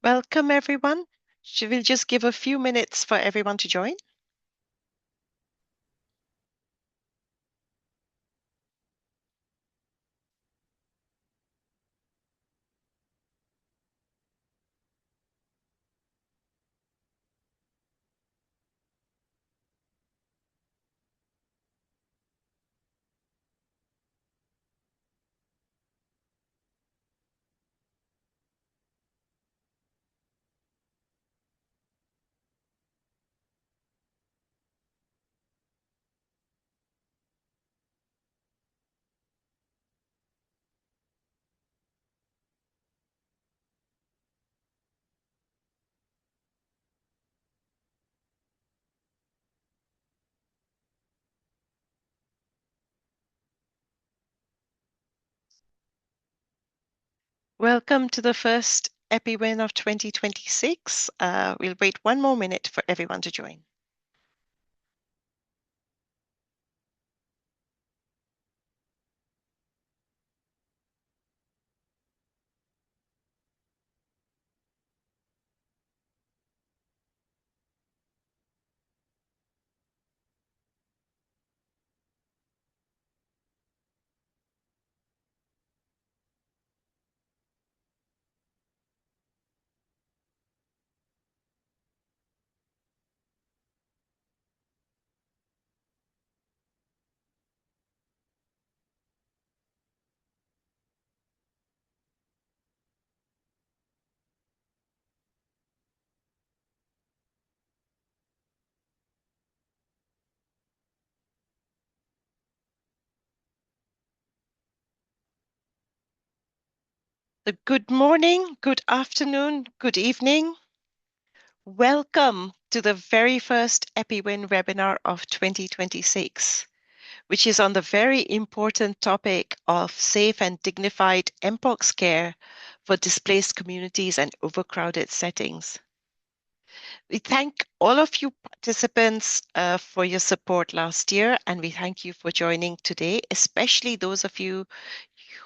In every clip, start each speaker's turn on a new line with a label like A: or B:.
A: Welcome, everyone. Should we just give a few minutes for everyone to join? Welcome to the first EPI WIN of 2026. We'll wait one more minute for everyone to join. Good morning, good afternoon, good evening. Welcome to the very first EPI WIN webinar of 2026, which is on the very important topic of safe and dignified Mpox care for displaced communities and overcrowded settings. We thank all of you participants for your support last year, and we thank you for joining today, especially those of you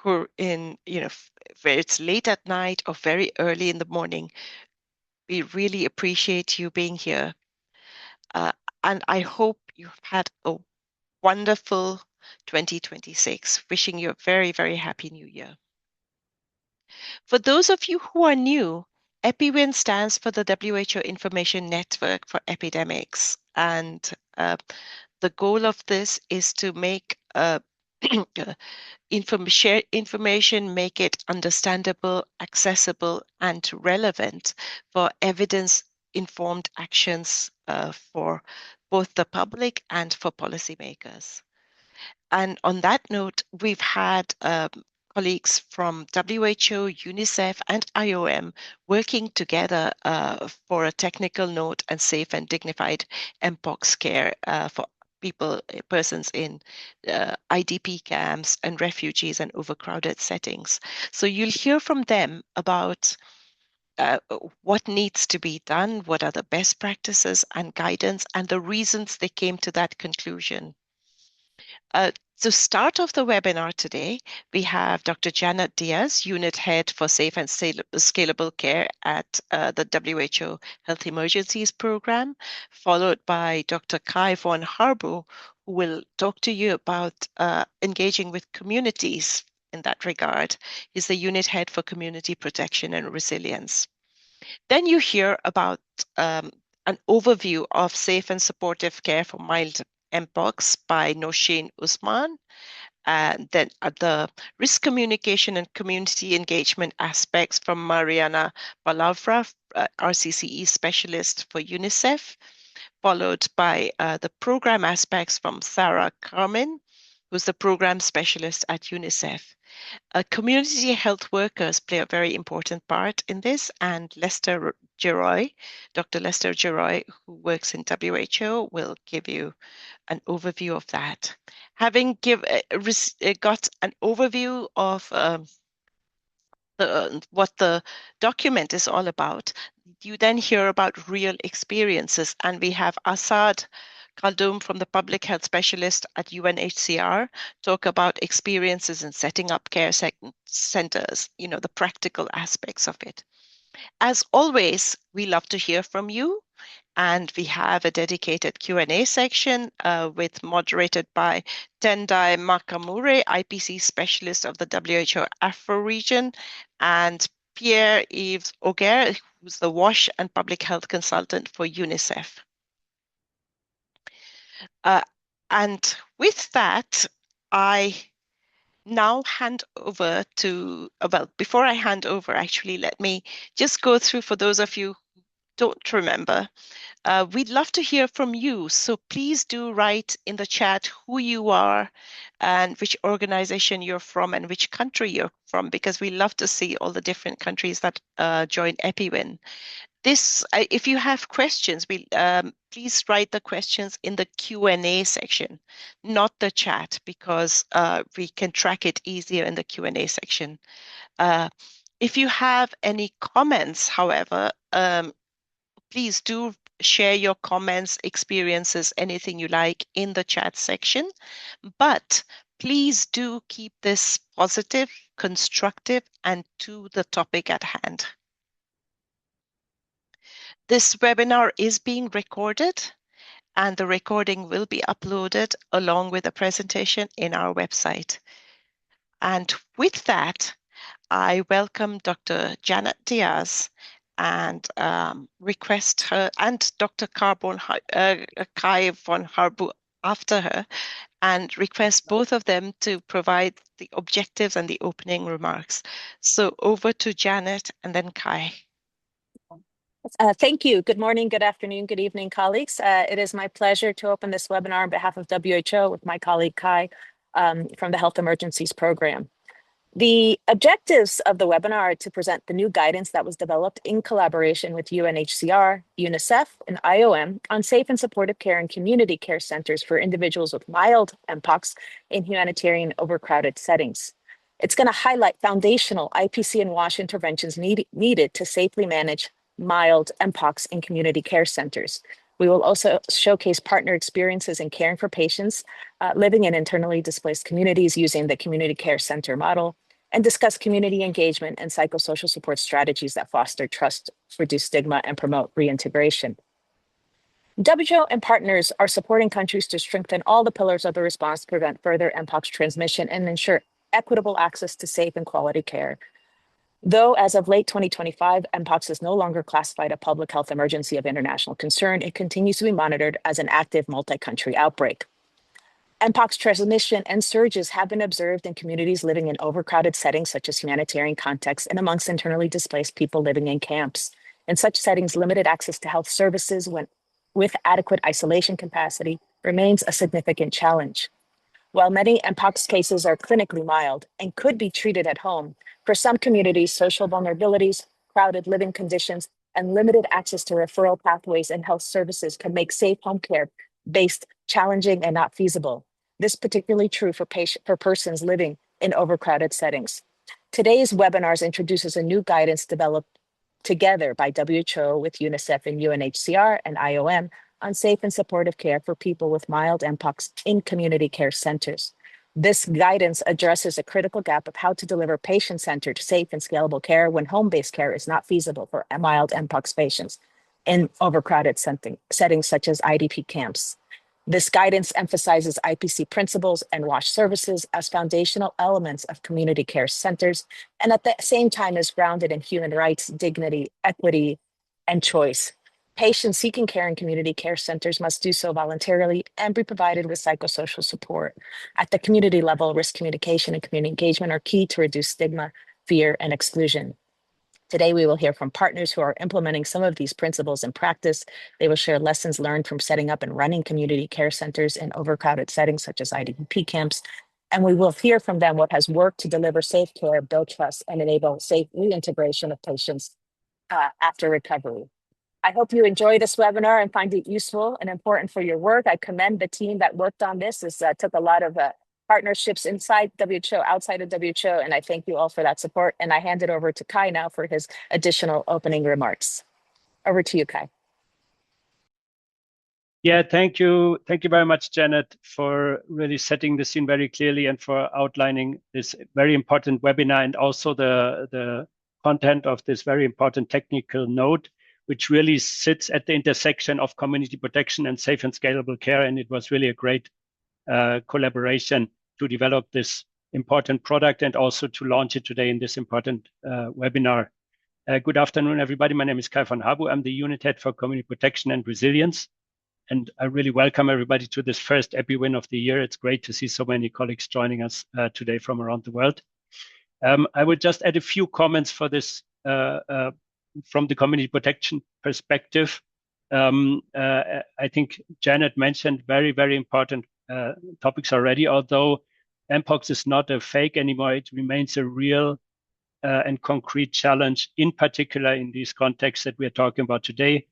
A: who are in, where it's late at night or very early in the morning. We really appreciate you being here. Uh, and I hope you've had a wonderful 2026. Wishing you a very, very happy new year. For those of you who are new, EpiWin stands for the WHO Information Network for Epidemics. And the goal of this is to make share information, make it understandable, accessible, and relevant for evidence-informed actions for both the public and for policymakers. And on that note, we've had colleagues from WHO, UNICEF, and IOM working together for a technical note and safe and dignified Mpox care for persons in IDP camps and refugees and overcrowded settings. So you'll hear from them about what needs to be done, what are the best practices and guidance, and the reasons they came to that conclusion. To start off the webinar today, we have Dr. Janet Diaz, Unit Head for Safe and Scalable Care at the WHO Health Emergencies Program, followed by Dr. Kai von Harbo, who will talk to you about engaging with communities in that regard. He's the Unit Head for Community Protection and Resilience. Then you hear about an overview of safe and supportive care for mild Mpox by Noshin Usman, and then the risk communication and community engagement aspects from Mariana Palavra, RCCE specialist for UNICEF, followed by the program aspects from Sarah Carmen, who's the program specialist at UNICEF. Community health workers play a very important part in this, and Lester Geroy, Dr. Lester Geroy, who works in WHO, will give you an overview of that. Having got an overview of what the document is all about, you then hear about real experiences, and we have Assad Khaldoum from the Public Health Specialist at UNHCR talk about experiences in setting up care centers, the practical aspects of it. As always, we love to hear from you, and we have a dedicated Q&A section moderated by Tendai Makamure, IPC specialist of the WHO Afro region, and Pierre-Yves Auger, who's the WASH and public health consultant for UNICEF. And with that, I now hand over to, well, before I hand over, actually, let me just go through for those of you who don't remember. We'd love to hear from you. So please do write in the chat who you are and which organization you're from and which country you're from, because we love to see all the different countries that join EPI WIN. If you have questions, please write the questions in the Q&A section, not the chat, because we can track it easier in the Q&A section. If you have any comments, however, please do share your comments, experiences, anything you like in the chat section. But please do keep this positive, constructive, and to the topic at hand. This webinar is being recorded, and the recording will be uploaded along with the presentation in our website. And with that, I welcome Dr. Janet Diaz and request her, and Dr. Kai von Harbu after her, and request both of them to provide the objectives and the opening remarks. So over to Janet and then Kai.
B: Thank you. Good morning, good afternoon, good evening, colleagues. It is my pleasure to open this webinar on behalf of WHO with my colleague Kai from the Health Emergencies Program. The objectives of the webinar are to present the new guidance that was developed in collaboration with UNHCR, UNICEF, and IOM on safe and supportive care and community care centers for individuals with mild Mpox in humanitarian overcrowded settings. It's going to highlight foundational IPC and WASH interventions needed to safely manage mild Mpox in community care centers. We will also showcase partner experiences in caring for patients living in internally displaced communities using the community care center model, and discuss community engagement and psychosocial support strategies that foster trust, reduce stigma, and promote reintegration. WHO and partners are supporting countries to strengthen all the pillars of the response to prevent further Mpox transmission and ensure equitable access to safe and quality care. Though as of late 2025, Mpox is no longer classified a public health emergency of international concern, it continues to be monitored as an active multi-country outbreak. Mpox transmission and surges have been observed in communities living in overcrowded settings, such as humanitarian contexts, and amongst internally displaced people living in camps. In such settings, limited access to health services with adequate isolation capacity remains a significant challenge. While many Mpox cases are clinically mild and could be treated at home, for some communities, social vulnerabilities, crowded living conditions, and limited access to referral pathways and health services can make safe home care based challenging and not feasible. This is particularly true for persons living in overcrowded settings. Today's webinars introduces a new guidance developed together by WHO with UNICEF and UNHCR and IOM on safe and supportive care for people with mild Mpox in community care centers. This guidance addresses a critical gap of how to deliver patient-centered, safe, and scalable care when home-based care is not feasible for mild Mpox patients in overcrowded settings such as IDP camps. This guidance emphasizes IPC principles and WASH services as foundational elements of community care centers, and at the same time is grounded in human rights, dignity, equity, and choice. Patients seeking care in community care centers must do so voluntarily and be provided with psychosocial support. At the community level, risk communication and community engagement are key to reduce stigma, fear, and exclusion. Today, we will hear from partners who are implementing some of these principles in practice. They will share lessons learned from setting up and running community care centers in overcrowded settings such as IDP camps. And we will hear from them what has worked to deliver safe care, build trust, and enable safe reintegration of patients after recovery. I hope you enjoy this webinar and find it useful and important for your work. I commend the team that worked on this. This took a lot of partnerships inside WHO, outside of WHO, and I thank you all for that support. And I hand it over to Kai now for his additional opening remarks. Over to you, Kai.
C: Yeah, thank you. Thank you very much, Janet, for really setting the scene very clearly and for outlining this very important webinar and also the content of this very important technical note, which really sits at the intersection of community protection and safe and scalable care. And it was really a great collaboration to develop this important product and also to launch it today in this important webinar. Good afternoon, everybody. My name is Kai van Habu. I'm the unit head for community protection and resilience. And I really welcome everybody to this first EPI WIN of the year. It's great to see so many colleagues joining us today from around the world. I will just add a few comments for this from the community protection perspective. I think Janet mentioned very, very important topics already. Although Mpox is not a fake anymore, it remains a real and concrete challenge, in particular in these contexts that we are talking about today.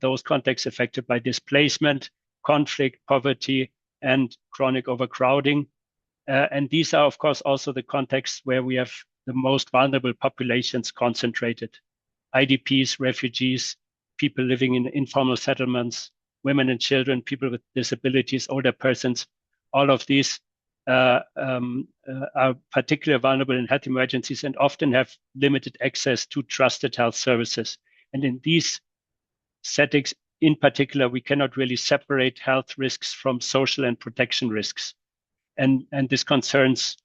C: Those contexts affected by displacement, conflict, poverty, and chronic overcrowding. And these are, of course, also the contexts where we have the most vulnerable populations concentrated. IDPs, refugees, people living in informal settlements, women and children, people with disabilities, older persons, all of these are particularly vulnerable in health emergencies and often have limited access to trusted health services. And in these settings, in particular, we cannot really separate health risks from social and protection risks. And this concerns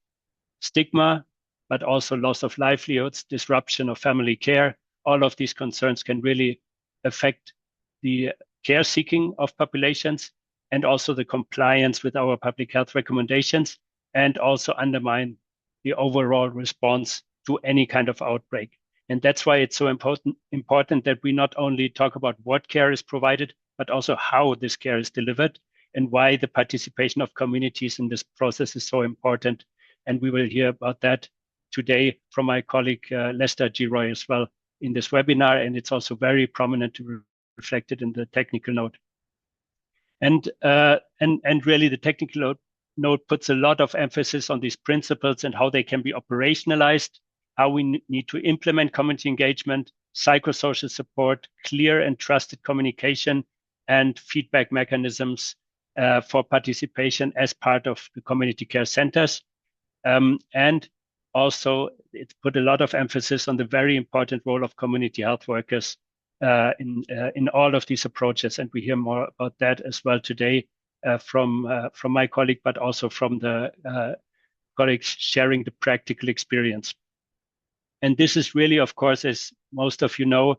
C: stigma, but also loss of livelihoods, disruption of family care. All of these concerns can really affect the care seeking of populations and also the compliance with our public health recommendations, and also undermine the overall response to any kind of outbreak. And that's why it's so important that we not only talk about what care is provided, but also how this care is delivered and why the participation of communities in this process is so important. And we will hear about that today from my colleague Lester G. Roy as well in this webinar. And it's also very prominently reflected in the technical note. And really the technical note puts a lot of emphasis on these principles and how they can be operationalized, how we need to implement community engagement, psychosocial support, clear and trusted communication, and feedback mechanisms for participation as part of the community care centers. And also, it put a lot of emphasis on the very important role of community health workers in all of these approaches. And we hear more about that as well today from my colleague, but also from the colleagues sharing the practical experience. And this is really, of course, as most of you know,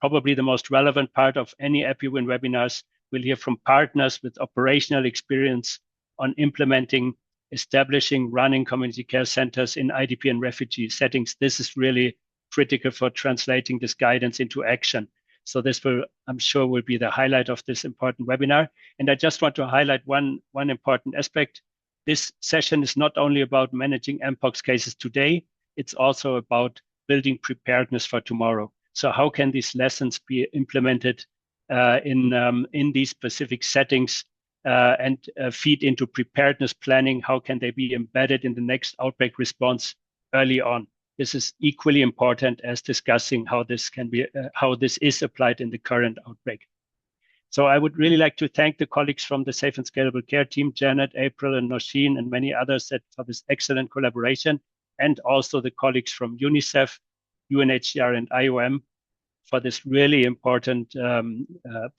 C: probably the most relevant part of any EPI WIN webinars. We'll hear from partners with operational experience on implementing, establishing, running community care centers in IDP and refugee settings. This is really critical for translating this guidance into action. So this will, I'm sure, will be the highlight of this important webinar. And I just want to highlight one important aspect. This session is not only about managing Mpox cases today, it's also about building preparedness for tomorrow. So how can these lessons be implemented in these specific settings and feed into preparedness planning? How can they be embedded in the next outbreak response early on? This is equally important as discussing how this can be, how this is applied in the current outbreak. So I would really like to thank the colleagues from the Safe and Scalable Care team, Janet, April, and Nosheen, and many others for this excellent collaboration, and also the colleagues from UNICEF, UNHCR, and IOM for this really important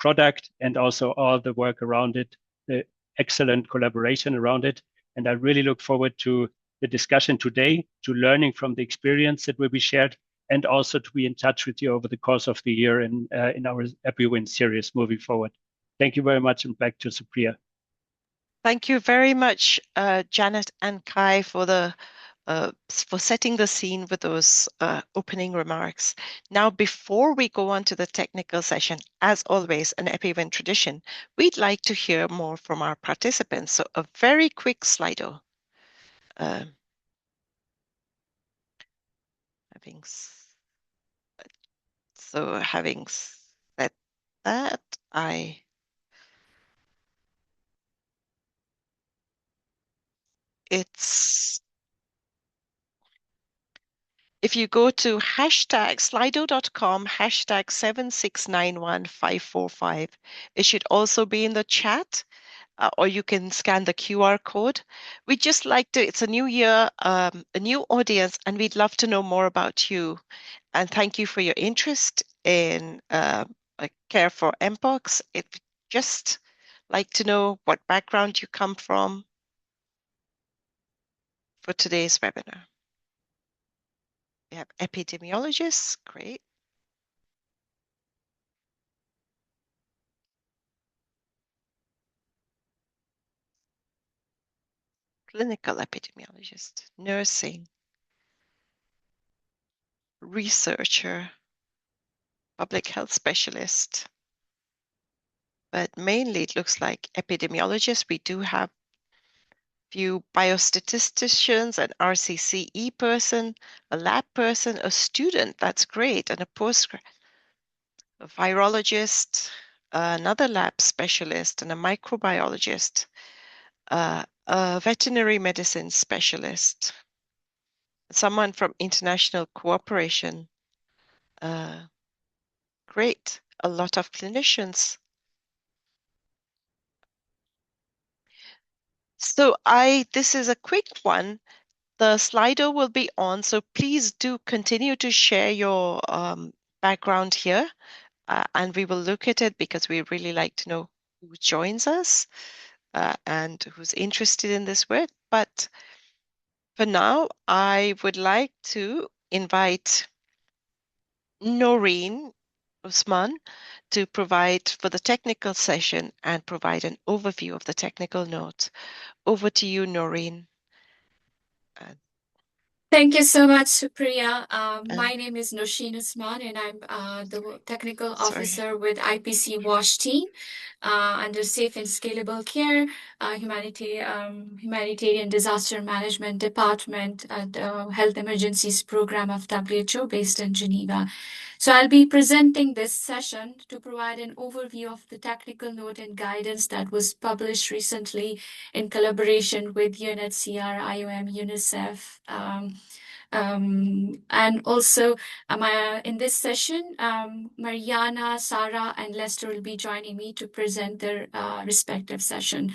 C: product, and also all the work around it, the excellent collaboration around it. And I really look forward to the discussion today, to learning from the experience that will be shared, and also to be in touch with you over the course of the year in our EPI WIN series moving forward. Thank you very much, and back to Supriya.
A: Thank you very much, Janet and Kai, for setting the scene with those opening remarks. Now, before we go on to the technical session, as always, an EPI WIN tradition, we'd like to hear more from our participants. So a very quick Slido. Having said that, if you go to hashtag slido.com, hashtag 7691545, it should also be in the chat. or you can scan the QR code. We'd just like to, it's a new year, a new audience, and we'd love to know more about you. And thank you for your interest in care for Mpox. It just like to know what background you come from for today's webinar. We have epidemiologists, great. Clinical epidemiologist, nursing, researcher, public health specialist. But mainly it looks like epidemiologists. We do have few biostatisticians, an RCCE person, a lab person, a student, that's great, and a postgrad, a virologist, another lab specialist, and a microbiologist, a veterinary medicine specialist, someone from international cooperation. Great, a lot of clinicians. So this is a quick one. The Slido will be on, so please do continue to share your background here, and we will look at it because we really like to know who joins us and who's interested in this work. But for now, I would like to invite Noreen Usman to provide for the technical session and provide an overview of the technical notes. Over to you, Noreen.
D: Thank you so much, Supriya. My name is Noshin Usman, and I'm the technical officer with IPC WASH team under Safe and Scalable Care, Humanitarian Disaster Management Department at the Health Emergencies Program of WHO based in Geneva. So I'll be presenting this session to provide an overview of the technical note and guidance that was published recently in collaboration with UNHCR, IOM, UNICEF, and also in this session, Mariana, Sarah, and Lester will be joining me to present their respective session.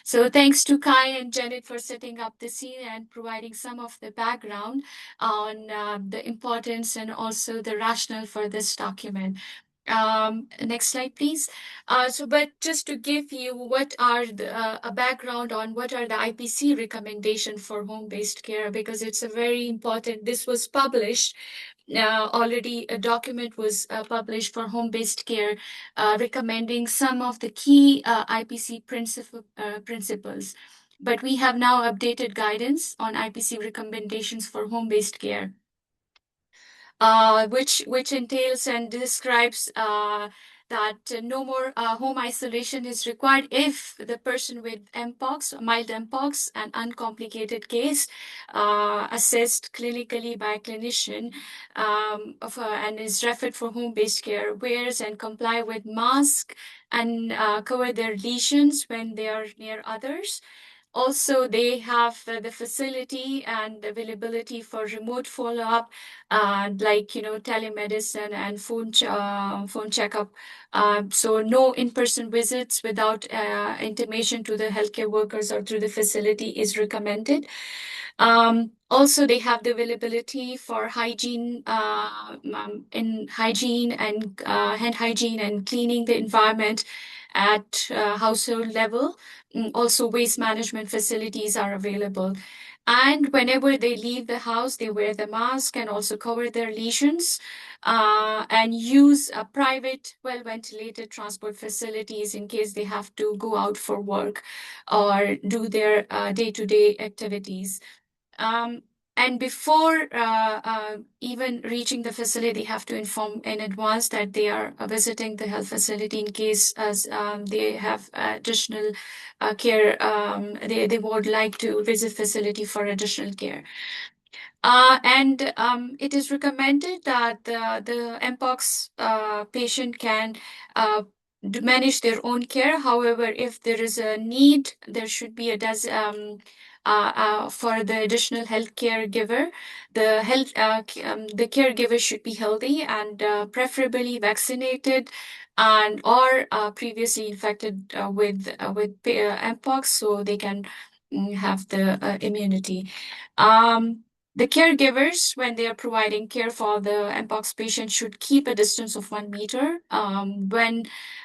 D: So thanks to Kai and Janet for setting up the scene and providing some of the background on the importance and also the rationale for this document. Next slide, please. But just to give you what are a background on what are the IPC recommendation for home-based care, because it's a very important, this was published already, a document was published for home-based care recommending some of the key IPC principles. But we have now updated guidance on IPC recommendations for home-based care. Which entails and describes that no more home isolation is required if the person with Mpox, mild Mpox, an uncomplicated case, assessed clinically by a clinician and is referred for home-based care, wears and comply with mask and cover their lesions when they are near others. Also, they have the facility and availability for remote follow-up, like telemedicine and phone checkup. So no in-person visits without intimation to the healthcare workers or through the facility is recommended. Also, they have the availability for hygiene, in hygiene and hand hygiene and cleaning the environment at household level. Also, waste management facilities are available. And whenever they leave the house, they wear the mask and also cover their lesions and use a private, well-ventilated transport facilities in case they have to go out for work or do their day-to-day activities. And before even reaching the facility, they have to inform in advance that they are visiting the health facility in case as they have additional care. They would like to visit facility for additional care. And it is recommended that the Mpox patient can manage their own care. However, if there is a need, there should be for the additional health caregiver. The caregiver should be healthy and preferably vaccinated and or previously infected with mpox, so they can have the immunity. The caregivers, when they are providing care for the mpox patient, should keep a distance of 1 meter.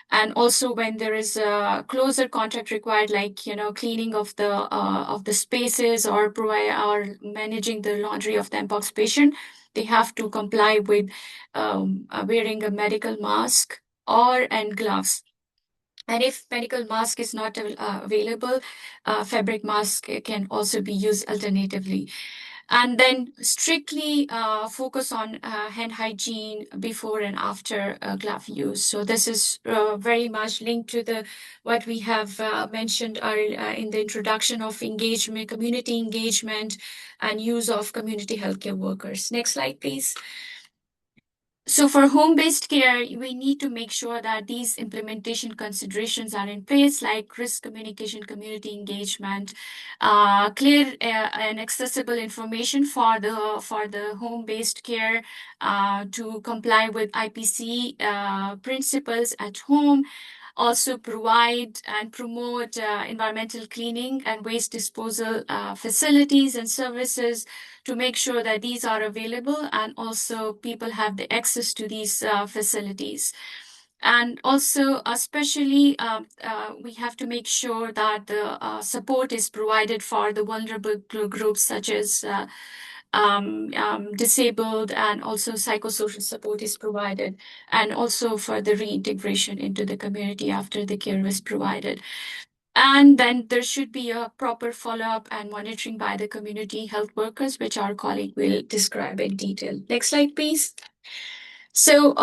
D: And also when there is a closer contact required, like cleaning of the spaces or provide or managing the laundry of the mpox patient, they have to comply with wearing a medical mask or and gloves. And if medical mask is not available, fabric mask can also be used alternatively. And then strictly focus on hand hygiene before and after glove use. So this is very much linked to the what we have mentioned in the introduction of engagement, community engagement, and use of community healthcare workers. Next slide, please. So for home-based care, we need to make sure that these implementation considerations are in place, like risk communication, community engagement, clear and accessible information for the home-based care to comply with IPC principles at home. Also provide and promote environmental cleaning and waste disposal facilities and services to make sure that these are available and also people have the access to these facilities. And also, especially, we have to make sure that the support is provided for the vulnerable groups such as disabled, and also psychosocial support is provided, and also for the reintegration into the community after the care is provided. And then there should be a proper follow-up and monitoring by the community health workers, which our colleague will describe in detail. Next slide, please. So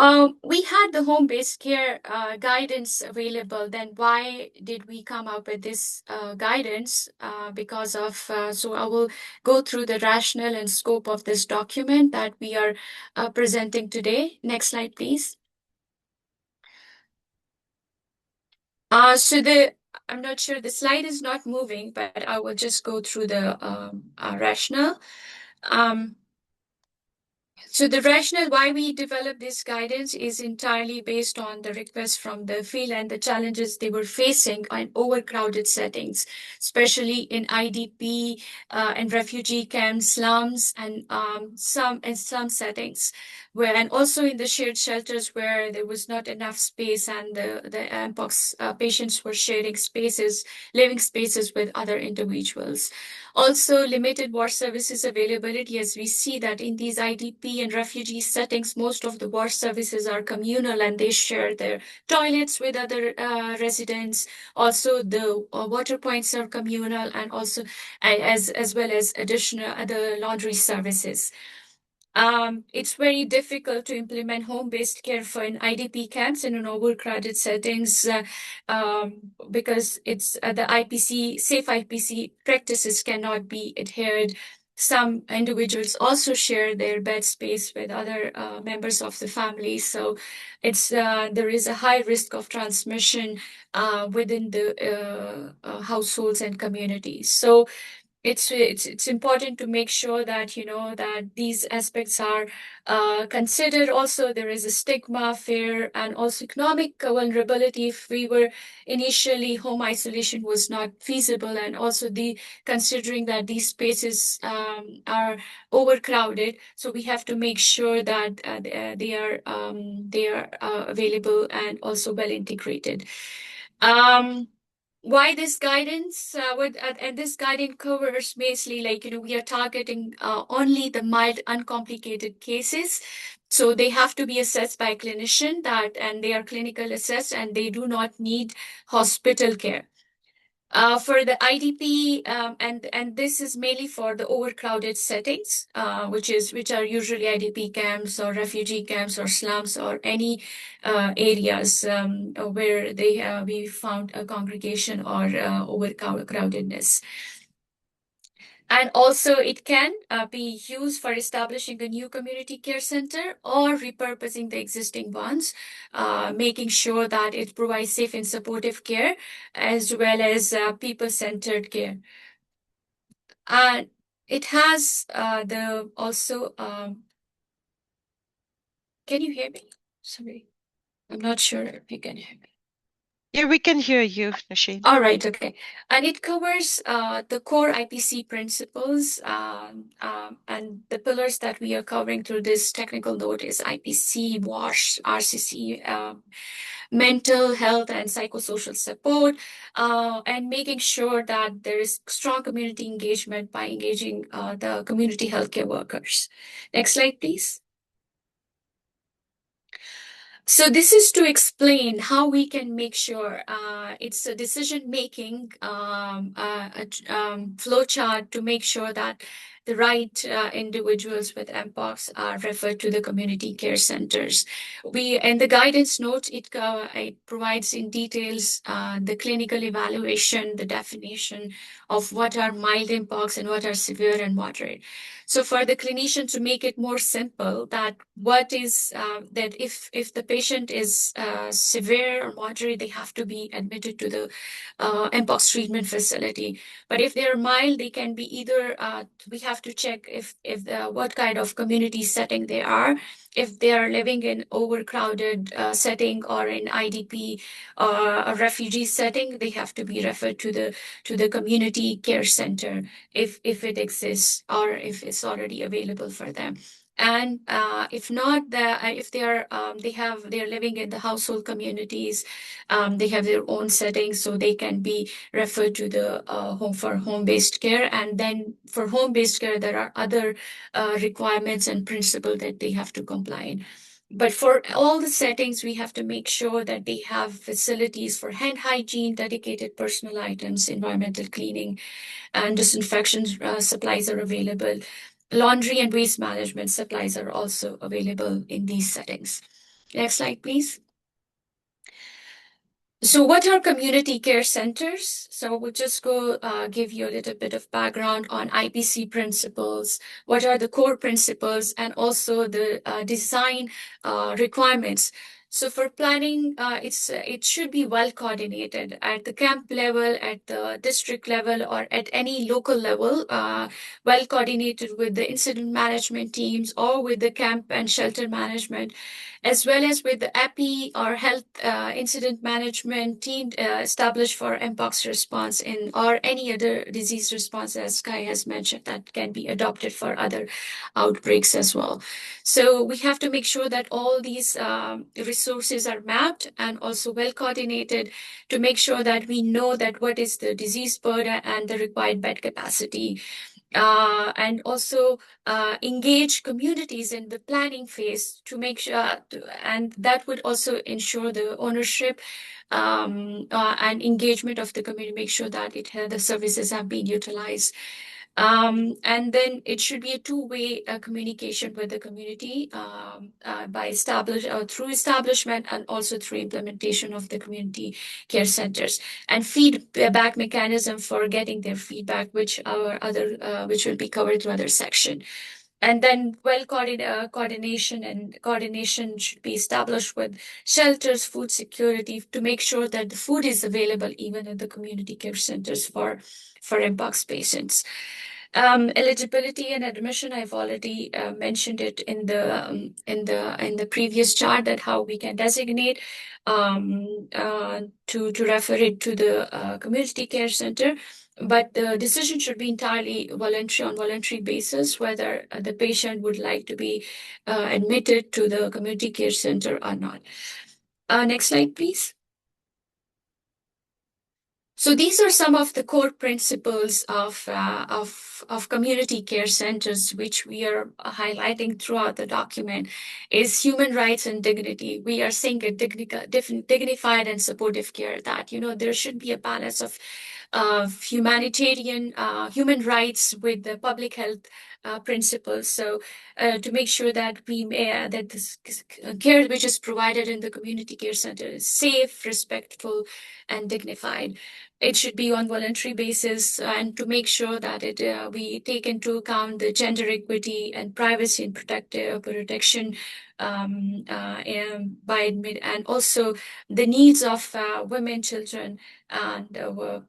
D: we had the home-based care guidance available. Then why did we come up with this guidance? Because of, so I will go through the rationale and scope of this document that we are presenting today. Next slide, please. I'm not sure, the slide is not moving, but I will just go through the rationale. So the rationale why we developed this guidance is entirely based on the request from the field and the challenges they were facing in overcrowded settings, especially in IDP and refugee camps, slums, and some settings, and also in the shared shelters where there was not enough space and the mpox patients were sharing spaces, living spaces with other individuals. Also, limited wash services availability, as we see that in these IDP and refugee settings, most of the wash services are communal and they share their toilets with other residents. Also, the water points are communal, and also as well as additional other laundry services. It's very difficult to implement home-based care for in IDP camps in an overcrowded settings because it's the IPC, safe IPC practices cannot be adhered. Some individuals also share their bed space with other members of the family, so it's there is a high risk of transmission within the households and communities. So it's important to make sure that that these aspects are considered. Also, there is a stigma, fear, and also economic vulnerability. If we were initially home isolation was not feasible, and also considering that these spaces are overcrowded, so we have to make sure that they are available and also well integrated. Why this guidance? And this guidance covers basically we are targeting only the mild, uncomplicated cases. So they have to be assessed by a clinician and they are clinical assessed and they do not need hospital care. For the IDP, and this is mainly for the overcrowded settings, which are usually IDP camps or refugee camps or slums or any areas where we found a congregation or overcrowdedness. And also it can be used for establishing a new community care center or repurposing the existing ones, making sure that it provides safe and supportive care as well as people-centered care. And it has the also, can you hear me? Sorry, I'm not sure if you can hear me.
A: Yeah, we can hear you, Nasheen.
D: All right, okay. And it covers the core IPC principles, and the pillars that we are covering through this technical note is IPC, WASH, RCC, mental health and psychosocial support, and making sure that there is strong community engagement by engaging the community healthcare workers. Next slide, please. So this is to explain how we can make sure it's a decision-making flow chart to make sure that the right individuals with MPOX are referred to the community care centers. We in the guidance note, it provides in details the clinical evaluation, the definition of what are mild MPOX and what are severe and moderate. So for the clinician to make it more simple, that what is that if the patient is severe or moderate, they have to be admitted to the mpox treatment facility. But if they're mild, they can be either we have to check if what kind of community setting they are. If they are living in overcrowded setting or in IDP or a refugee setting, they have to be referred to the community care center if it exists or if it's already available for them. And if not, if they are they're living in the household communities, they have their own settings, so they can be referred to the home for home-based care. And then for home-based care, there are other requirements and principles that they have to comply in. But for all the settings, we have to make sure that they have facilities for hand hygiene, dedicated personal items, environmental cleaning, and disinfection supplies are available. Laundry and waste management supplies are also available in these settings. Next slide, please. So what are community care centers? So we'll just go give you a little bit of background on IPC principles, what are the core principles, and also the design requirements. So for planning, it should be well coordinated at the camp level, at the district level, or at any local level, well coordinated with the incident management teams or with the camp and shelter management, as well as with the EPI or health incident management team established for mpox response in or any other disease response, as Kai has mentioned, that can be adopted for other outbreaks as well. So we have to make sure that all these resources are mapped and also well coordinated to make sure that we know that what is the disease burden and the required bed capacity. And also engage communities in the planning phase to make sure, and that would also ensure the ownership and engagement of the community, make sure that the services have been utilized. And then it should be a two-way communication with the community by through establishment and also through implementation of the community care centers, and feedback mechanism for getting their feedback, which will be covered through other section. And then coordination should be established with shelters, food security, to make sure that the food is available even at the community care centers for mpox patients. Eligibility and admission, I've already mentioned it in the previous chart, that how we can designate to refer it to the community care center. But the decision should be entirely voluntary basis, whether the patient would like to be admitted to the community care center or not. Next slide, please. So these are some of the core principles of community care centers, which we are highlighting throughout the document, is human rights and dignity. We are saying a dignified and supportive care, that, there should be a balance of humanitarian, human rights with the public health principles. So to make sure that that this care which is provided in the community care center is safe, respectful, and dignified. It should be on voluntary basis, and to make sure that we take into account the gender equity and privacy and protection and also the needs of women, children, and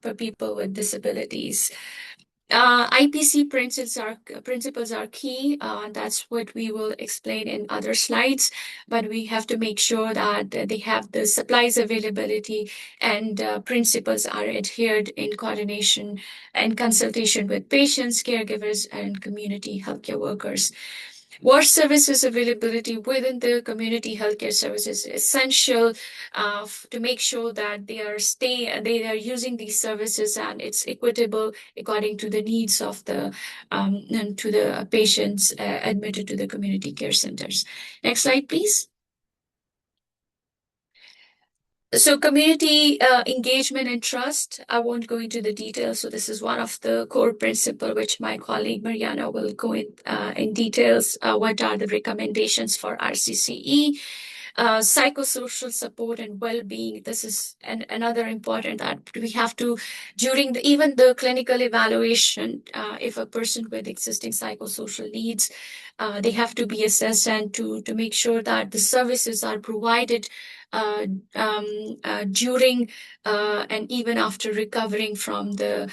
D: for people with disabilities. IPC principles are key. That's what we will explain in other slides, but we have to make sure that they have the supplies availability and principles are adhered in coordination and consultation with patients, caregivers, and community healthcare workers. Wash services availability within the community healthcare services is essential to make sure that they are using these services and it's equitable according to the needs of the and to the patients admitted to the community care centers. Next slide, please. So community engagement and trust, I won't go into the details. So this is one of the core principles, which my colleague Mariana will go in details. What are the recommendations for RCCE? Psychosocial support and well-being. This is another important that we have to, during even the clinical evaluation, if a person with existing psychosocial needs, they have to be assessed and to make sure that the services are provided during and even after recovering from the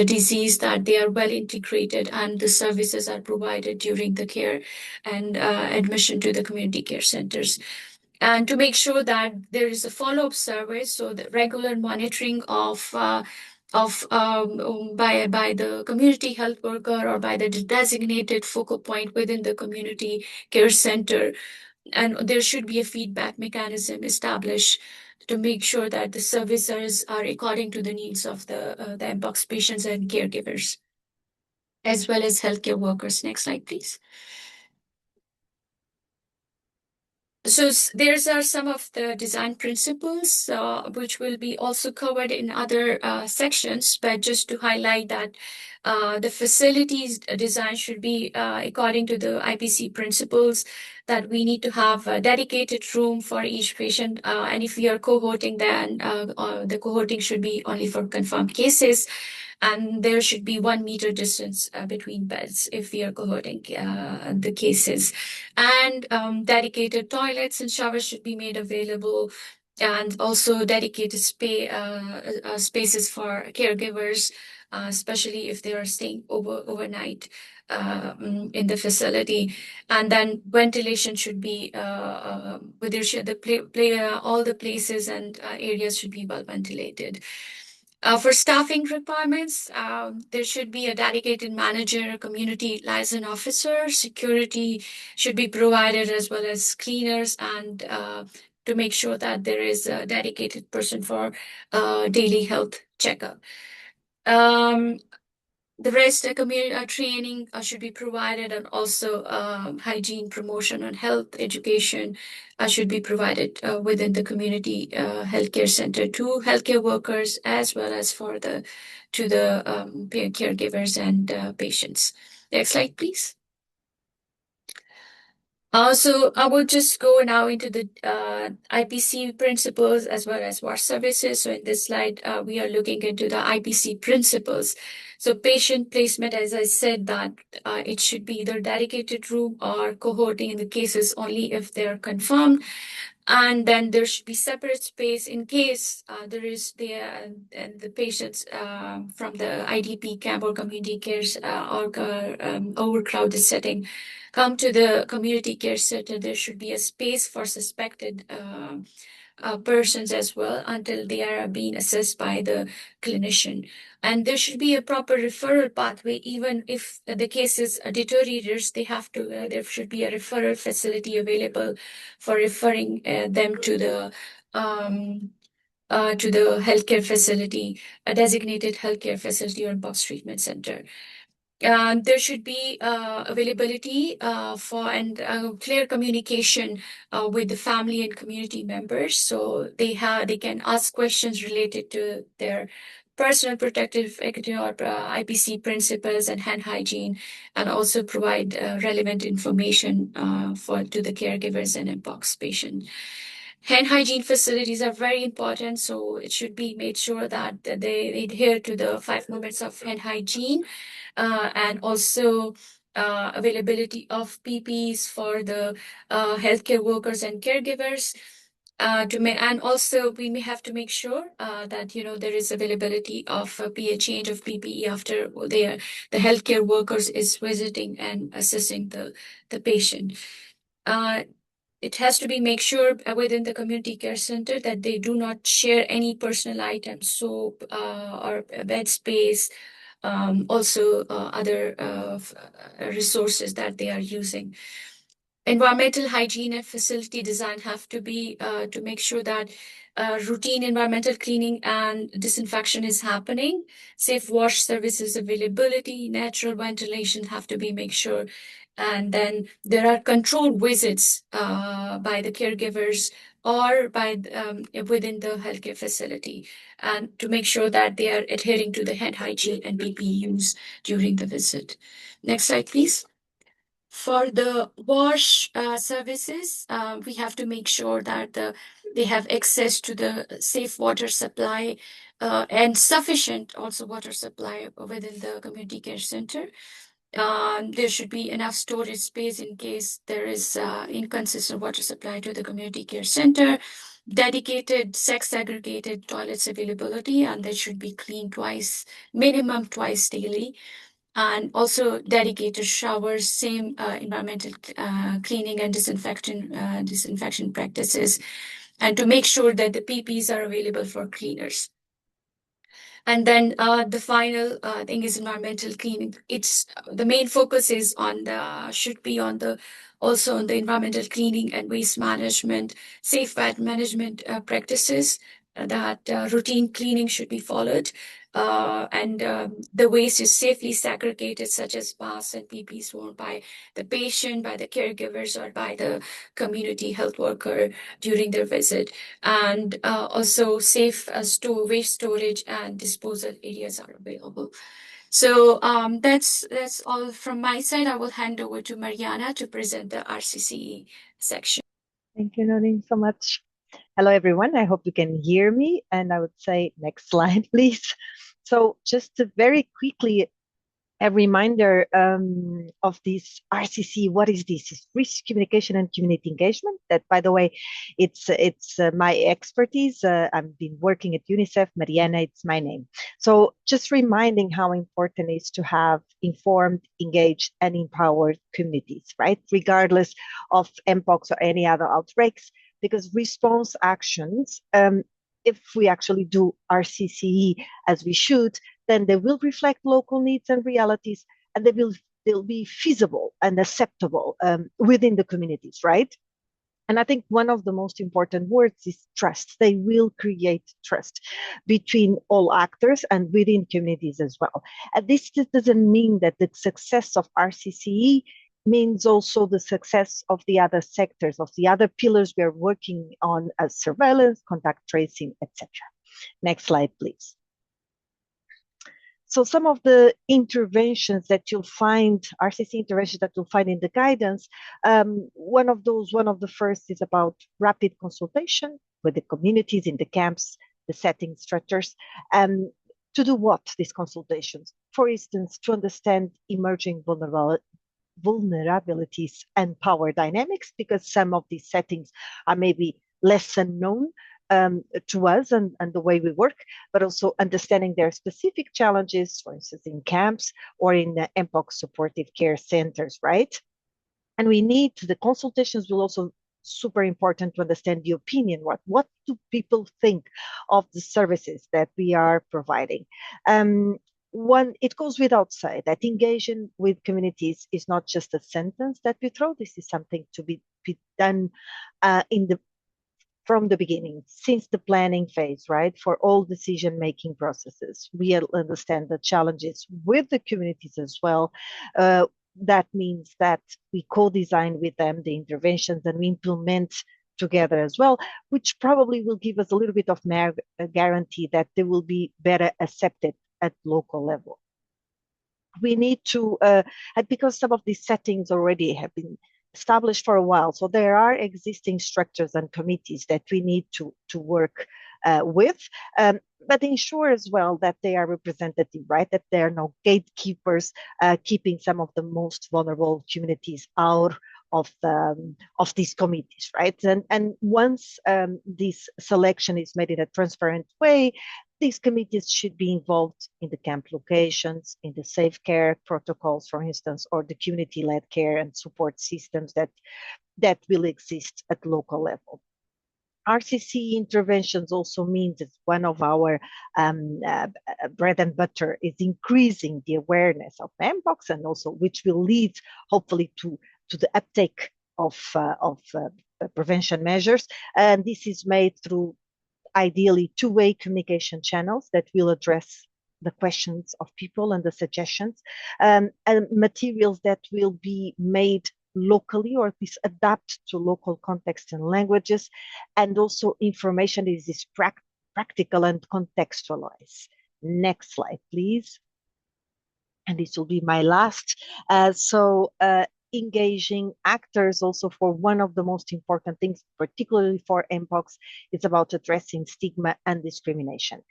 D: disease, that they are well integrated and the services are provided during the care and admission to the community care centers. And to make sure that there is a follow-up service, so the regular monitoring by the community health worker or by the designated focal point within the community care center, and there should be a feedback mechanism established to make sure that the services are according to the needs of the mpox patients and caregivers, as well as healthcare workers. Next slide, please. So there's are some of the design principles, which will be also covered in other sections, but just to highlight that the facilities design should be according to the IPC principles, that we need to have a dedicated room for each patient. And if we are cohorting, then the cohorting should be only for confirmed cases. And there should be 1 meter distance between beds if we are cohorting the cases. And dedicated toilets and showers should be made available, and also dedicated spaces for caregivers, especially if they are staying overnight in the facility. And then ventilation should be all the places and areas should be well ventilated. For staffing requirements, there should be a dedicated manager, community liaison officer, security should be provided, as well as cleaners, and to make sure that there is a dedicated person for daily health checkup. The rest community training should be provided, and also hygiene promotion and health education should be provided within the community healthcare center to healthcare workers, as well as to the caregivers and patients. Next slide, please. So I will just go now into the IPC principles as well as WASH services. So in this slide, we are looking into the IPC principles. So patient placement, as I said, that it should be either dedicated room or cohorting in the cases only if they're confirmed. And then there should be separate space in case there is the patients from the IDP camp or community cares or overcrowded setting come to the community care center. There should be a space for suspected persons as well until they are being assessed by the clinician. And there should be a proper referral pathway. Even if the cases deteriorates, there should be a referral facility available for referring them to the healthcare facility, a designated healthcare facility or box treatment center. There should be availability for and clear communication with the family and community members, so they can ask questions related to their personal protective or IPC principles and hand hygiene, and also provide relevant information to the caregivers and mpox patients. Hand hygiene facilities are very important, so it should be made sure that they adhere to the 5 moments of hand hygiene, and also availability of PPEs for the healthcare workers and caregivers. And also we may have to make sure that there is availability of a change of PPE after the healthcare workers is visiting and assessing the patient. It has to be make sure within the community care center that they do not share any personal items, soap or bed space, also other resources that they are using. Environmental hygiene and facility design have to be to make sure that routine environmental cleaning and disinfection is happening. Safe wash services availability, natural ventilation have to be make sure. And then there are controlled visits by the caregivers or by within the healthcare facility, and to make sure that they are adhering to the hand hygiene and PPE use during the visit. Next slide, please. For the wash services, we have to make sure that they have access to the safe water supply and sufficient also water supply within the community care center. There should be enough storage space in case there is inconsistent water supply to the community care center. Dedicated sex segregated toilets availability, and they should be cleaned minimum twice daily, and also dedicated showers, same environmental cleaning and disinfection practices, and to make sure that the PPs are available for cleaners. And then the final thing is environmental cleaning. It's the main focus should be on the environmental cleaning and waste management, safe waste management practices. That routine cleaning should be followed, and the waste is safely segregated, such as masks and PPEs worn by the patient, by the caregivers, or by the community health worker during their visit. And also safe waste storage and disposal areas are available. So that's all from my side. I will hand over to Mariana to present the RCCE section.
E: Thank you, Noreen, so much. Hello, everyone. I hope you can hear me. And I would say next slide, please. So just to very quickly, a reminder of this RCC. What is this? It's risk communication and community engagement. That, by the way, it's my expertise. I've been working at UNICEF. Mariana, it's my name. So just reminding how important it is to have informed, engaged, and empowered communities, right? Regardless of mpox or any other outbreaks, because response actions, if we actually do RCCE as we should, then they will reflect local needs and realities, and they'll be feasible and acceptable within the communities, right? And I think one of the most important words is trust. They will create trust between all actors and within communities as well. And this doesn't mean that the success of RCCE means also the success of the other sectors, of the other pillars we are working on, as surveillance, contact tracing, etc. Next slide, please. So some of the interventions that you'll find, RCC interventions that you'll find in the guidance, one of the first is about rapid consultation with the communities in the camps, the setting structures. To do what, these consultations? For instance, to understand emerging vulnerabilities and power dynamics, because some of these settings are maybe less unknown to us and the way we work, but also understanding their specific challenges, for instance, in camps or in the mpox supportive care centers, right? And the consultations will also super important to understand the opinion. What do people think of the services that we are providing? It goes without saying that engaging with communities is not just a sentence that we throw. This is something to be done from the beginning, since the planning phase, right? For all decision-making processes, we understand the challenges with the communities as well. That means that we co-design with them the interventions and we implement together as well, which probably will give us a little bit of a guarantee that they will be better accepted at local level. We need to, because some of these settings already have been established for a while. So there are existing structures and committees that we need to work with, but ensure as well that they are representative, right? That there are no gatekeepers keeping some of the most vulnerable communities out of these committees, right? And once this selection is made in a transparent way, these committees should be involved in the camp locations, in the safe care protocols, for instance, or the community-led care and support systems that will exist at local level. RCC interventions also means it's one of our bread and butter is increasing the awareness of Mpox, and also which will lead hopefully to the uptake of prevention measures. And this is made through ideally two-way communication channels that will address the questions of people and the suggestions, and materials that will be made locally or at least adapt to local context and languages, and also information is practical and contextualized. Next slide, please. And this will be my last. Engaging actors also for one of the most important things, particularly for Mpox, is about addressing stigma and discrimination.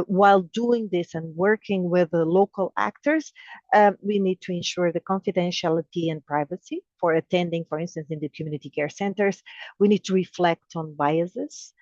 E: While doing this and working with the local actors, we need to ensure the confidentiality and privacy for attending, for instance, in the community care centers. We need to reflect on biases,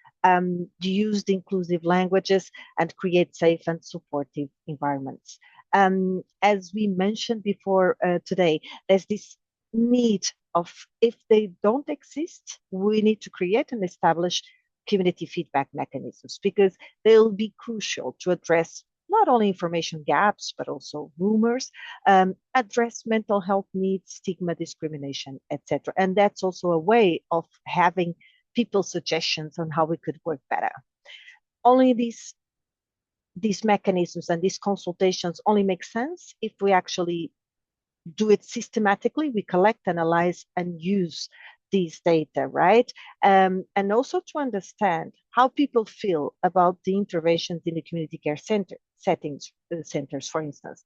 E: use the inclusive languages, and create safe and supportive environments. As we mentioned before today, there's this need of, if they don't exist, we need to create and establish community feedback mechanisms, because they'll be crucial to address not only information gaps, but also rumors, address mental health needs, stigma, discrimination, etc. And that's also a way of having people's suggestions on how we could work better. Only these mechanisms and these consultations only make sense if we actually do it systematically. We collect, analyze, and use these data, right? And also to understand how people feel about the interventions in the community care centers, for instance.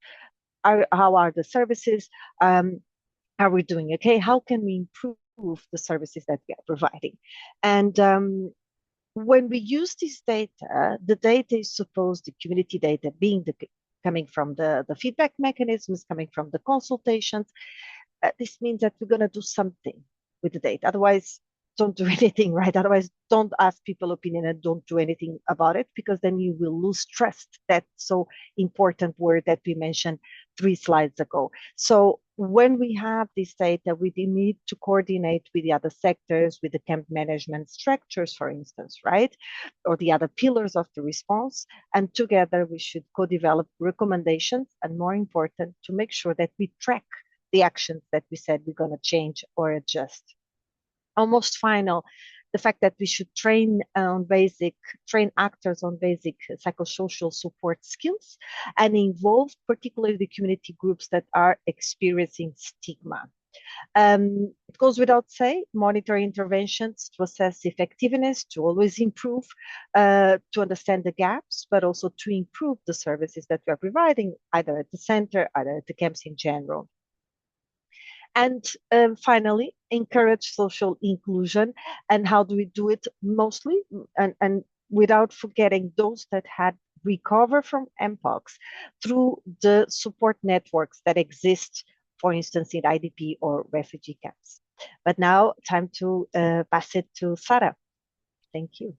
E: How are the services? Are we doing okay? How can we improve the services that we are providing? And when we use this data, the data is supposed, the community data being coming from the feedback mechanisms, coming from the consultations. This means that we're going to do something with the data. Otherwise, don't do anything, right? Otherwise, don't ask people opinion and don't do anything about it, because then you will lose trust. That so important word that we mentioned 3 slides ago. So when we have this data, we need to coordinate with the other sectors, with the camp management structures, for instance, right? Or the other pillars of the response. And together we should co-develop recommendations, and more important, to make sure that we track the actions that we said we're going to change or adjust. Almost final, the fact that we should train actors on basic psychosocial support skills, and involve particularly the community groups that are experiencing stigma. It goes without saying, monitor interventions to assess effectiveness, to always improve, to understand the gaps, but also to improve the services that we are providing, either at the center, either at the camps in general. And finally, encourage social inclusion. And how do we do it? Mostly, and without forgetting those that had recovered from Mpox, through the support networks that exist, for instance, in IDP or refugee camps. But now, time to pass it to Sarah. Thank you.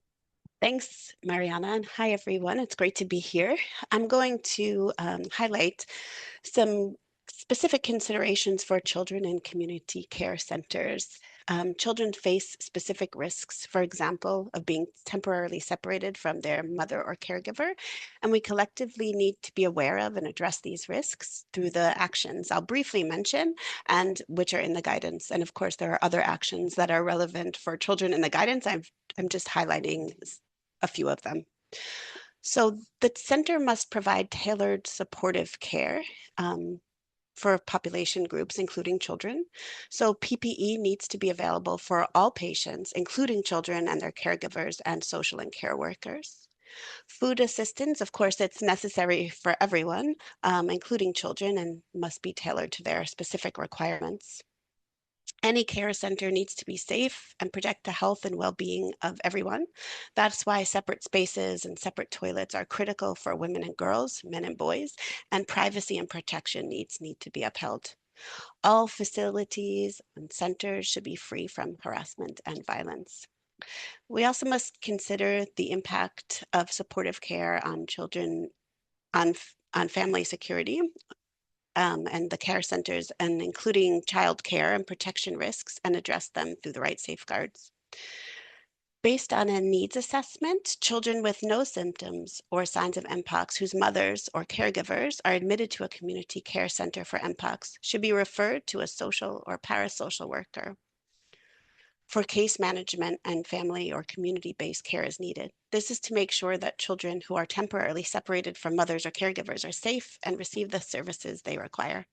F: Thanks, Mariana, and hi, everyone. It's great to be here. I'm going to highlight some specific considerations for children in community care centers. Children face specific risks, for example, of being temporarily separated from their mother or caregiver, and we collectively need to be aware of and address these risks through the actions I'll briefly mention, and which are in the guidance. And of course, there are other actions that are relevant for children in the guidance. I'm just highlighting a few of them. So the center must provide tailored supportive care for population groups, including children. So PPE needs to be available for all patients, including children and their caregivers and social and care workers. Food assistance, of course, it's necessary for everyone, including children, and must be tailored to their specific requirements. Any care center needs to be safe and protect the health and well-being of everyone. That's why separate spaces and separate toilets are critical for women and girls, men and boys, and privacy and protection needs need to be upheld. All facilities and centers should be free from harassment and violence. We also must consider the impact of supportive care on children, on family security, and the care centers, and including child care and protection risks, and address them through the right safeguards. Based on a needs assessment, children with no symptoms or signs of mpox whose mothers or caregivers are admitted to a community care center for mpox should be referred to a social or parasocial worker for case management and family or community-based care is needed. This is to make sure that children who are temporarily separated from mothers or caregivers are safe and receive the services they require.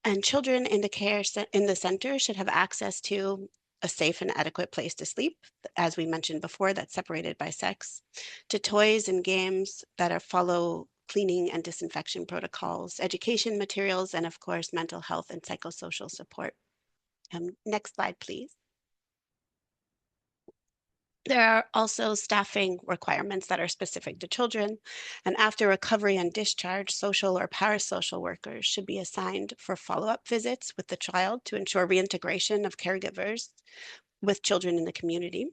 F: And children in the center should have access to a safe and adequate place to sleep, as we mentioned before, that's separated by sex, to toys and games that are follow cleaning and disinfection protocols, education materials, and of course, mental health and psychosocial support. Next slide, please. There are also staffing requirements that are specific to children, and after recovery and discharge, social or parasocial workers should be assigned for follow-up visits with the child to ensure reintegration of caregivers with children in the community.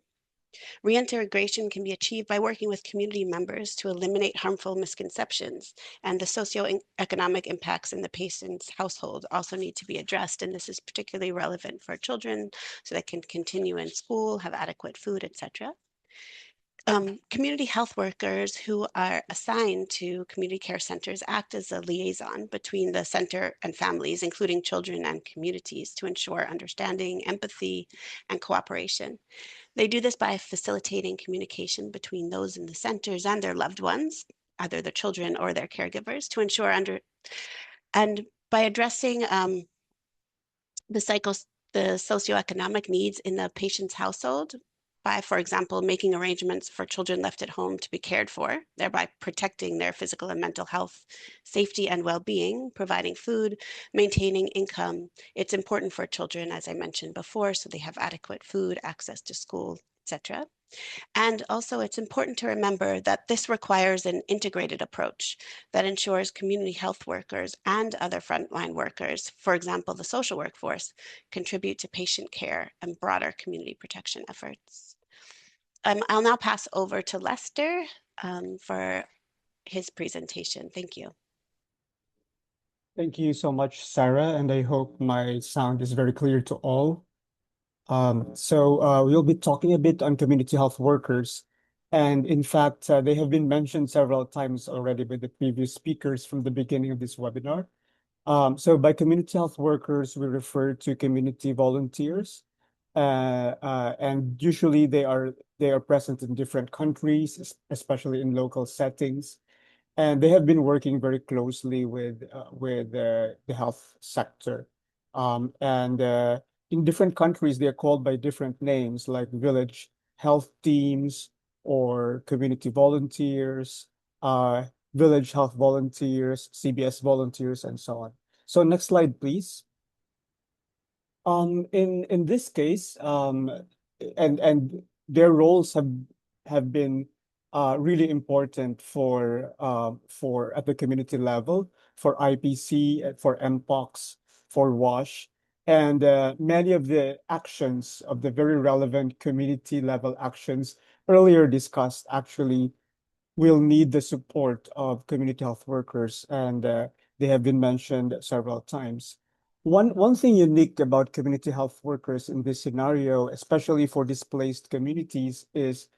F: Reintegration can be achieved by working with community members to eliminate harmful misconceptions, and the socioeconomic impacts in the patient's household also need to be addressed, and this is particularly relevant for children so they can continue in school, have adequate food, etc. Community health workers who are assigned to community care centers act as a liaison between the center and families, including children and communities, to ensure understanding, empathy, and cooperation. They do this by facilitating communication between those in the centers and their loved ones, either their children or their caregivers, to ensure and by addressing the socioeconomic needs in the patient's household by, for example, making arrangements for children left at home to be cared for, thereby protecting their physical and mental health, safety, and well-being, providing food, maintaining income. It's important for children, as I mentioned before, so they have adequate food, access to school, etc. And also, it's important to remember that this requires an integrated approach that ensures community health workers and other frontline workers, for example, the social workforce, contribute to patient care and broader community protection efforts. I'll now pass over to Lester for his presentation. Thank you.
G: Thank you so much, Sarah, and I hope my sound is very clear to all. We'll be talking a bit on community health workers. And in fact, they have been mentioned several times already by the previous speakers from the beginning of this webinar. So by community health workers, we refer to community volunteers. And usually they are present in different countries, especially in local settings. And they have been working very closely with the health sector. In different countries, they are called by different names like village health teams or community volunteers, village health volunteers, CBS volunteers, and so on. So next slide, please. In this case, and their roles have been really important for at the community level, for IPC, for MPOX, for WASH, and many of the actions of the very relevant community level actions earlier discussed actually will need the support of community health workers, and they have been mentioned several times. One thing unique about community health workers in this scenario, especially for displaced communities, is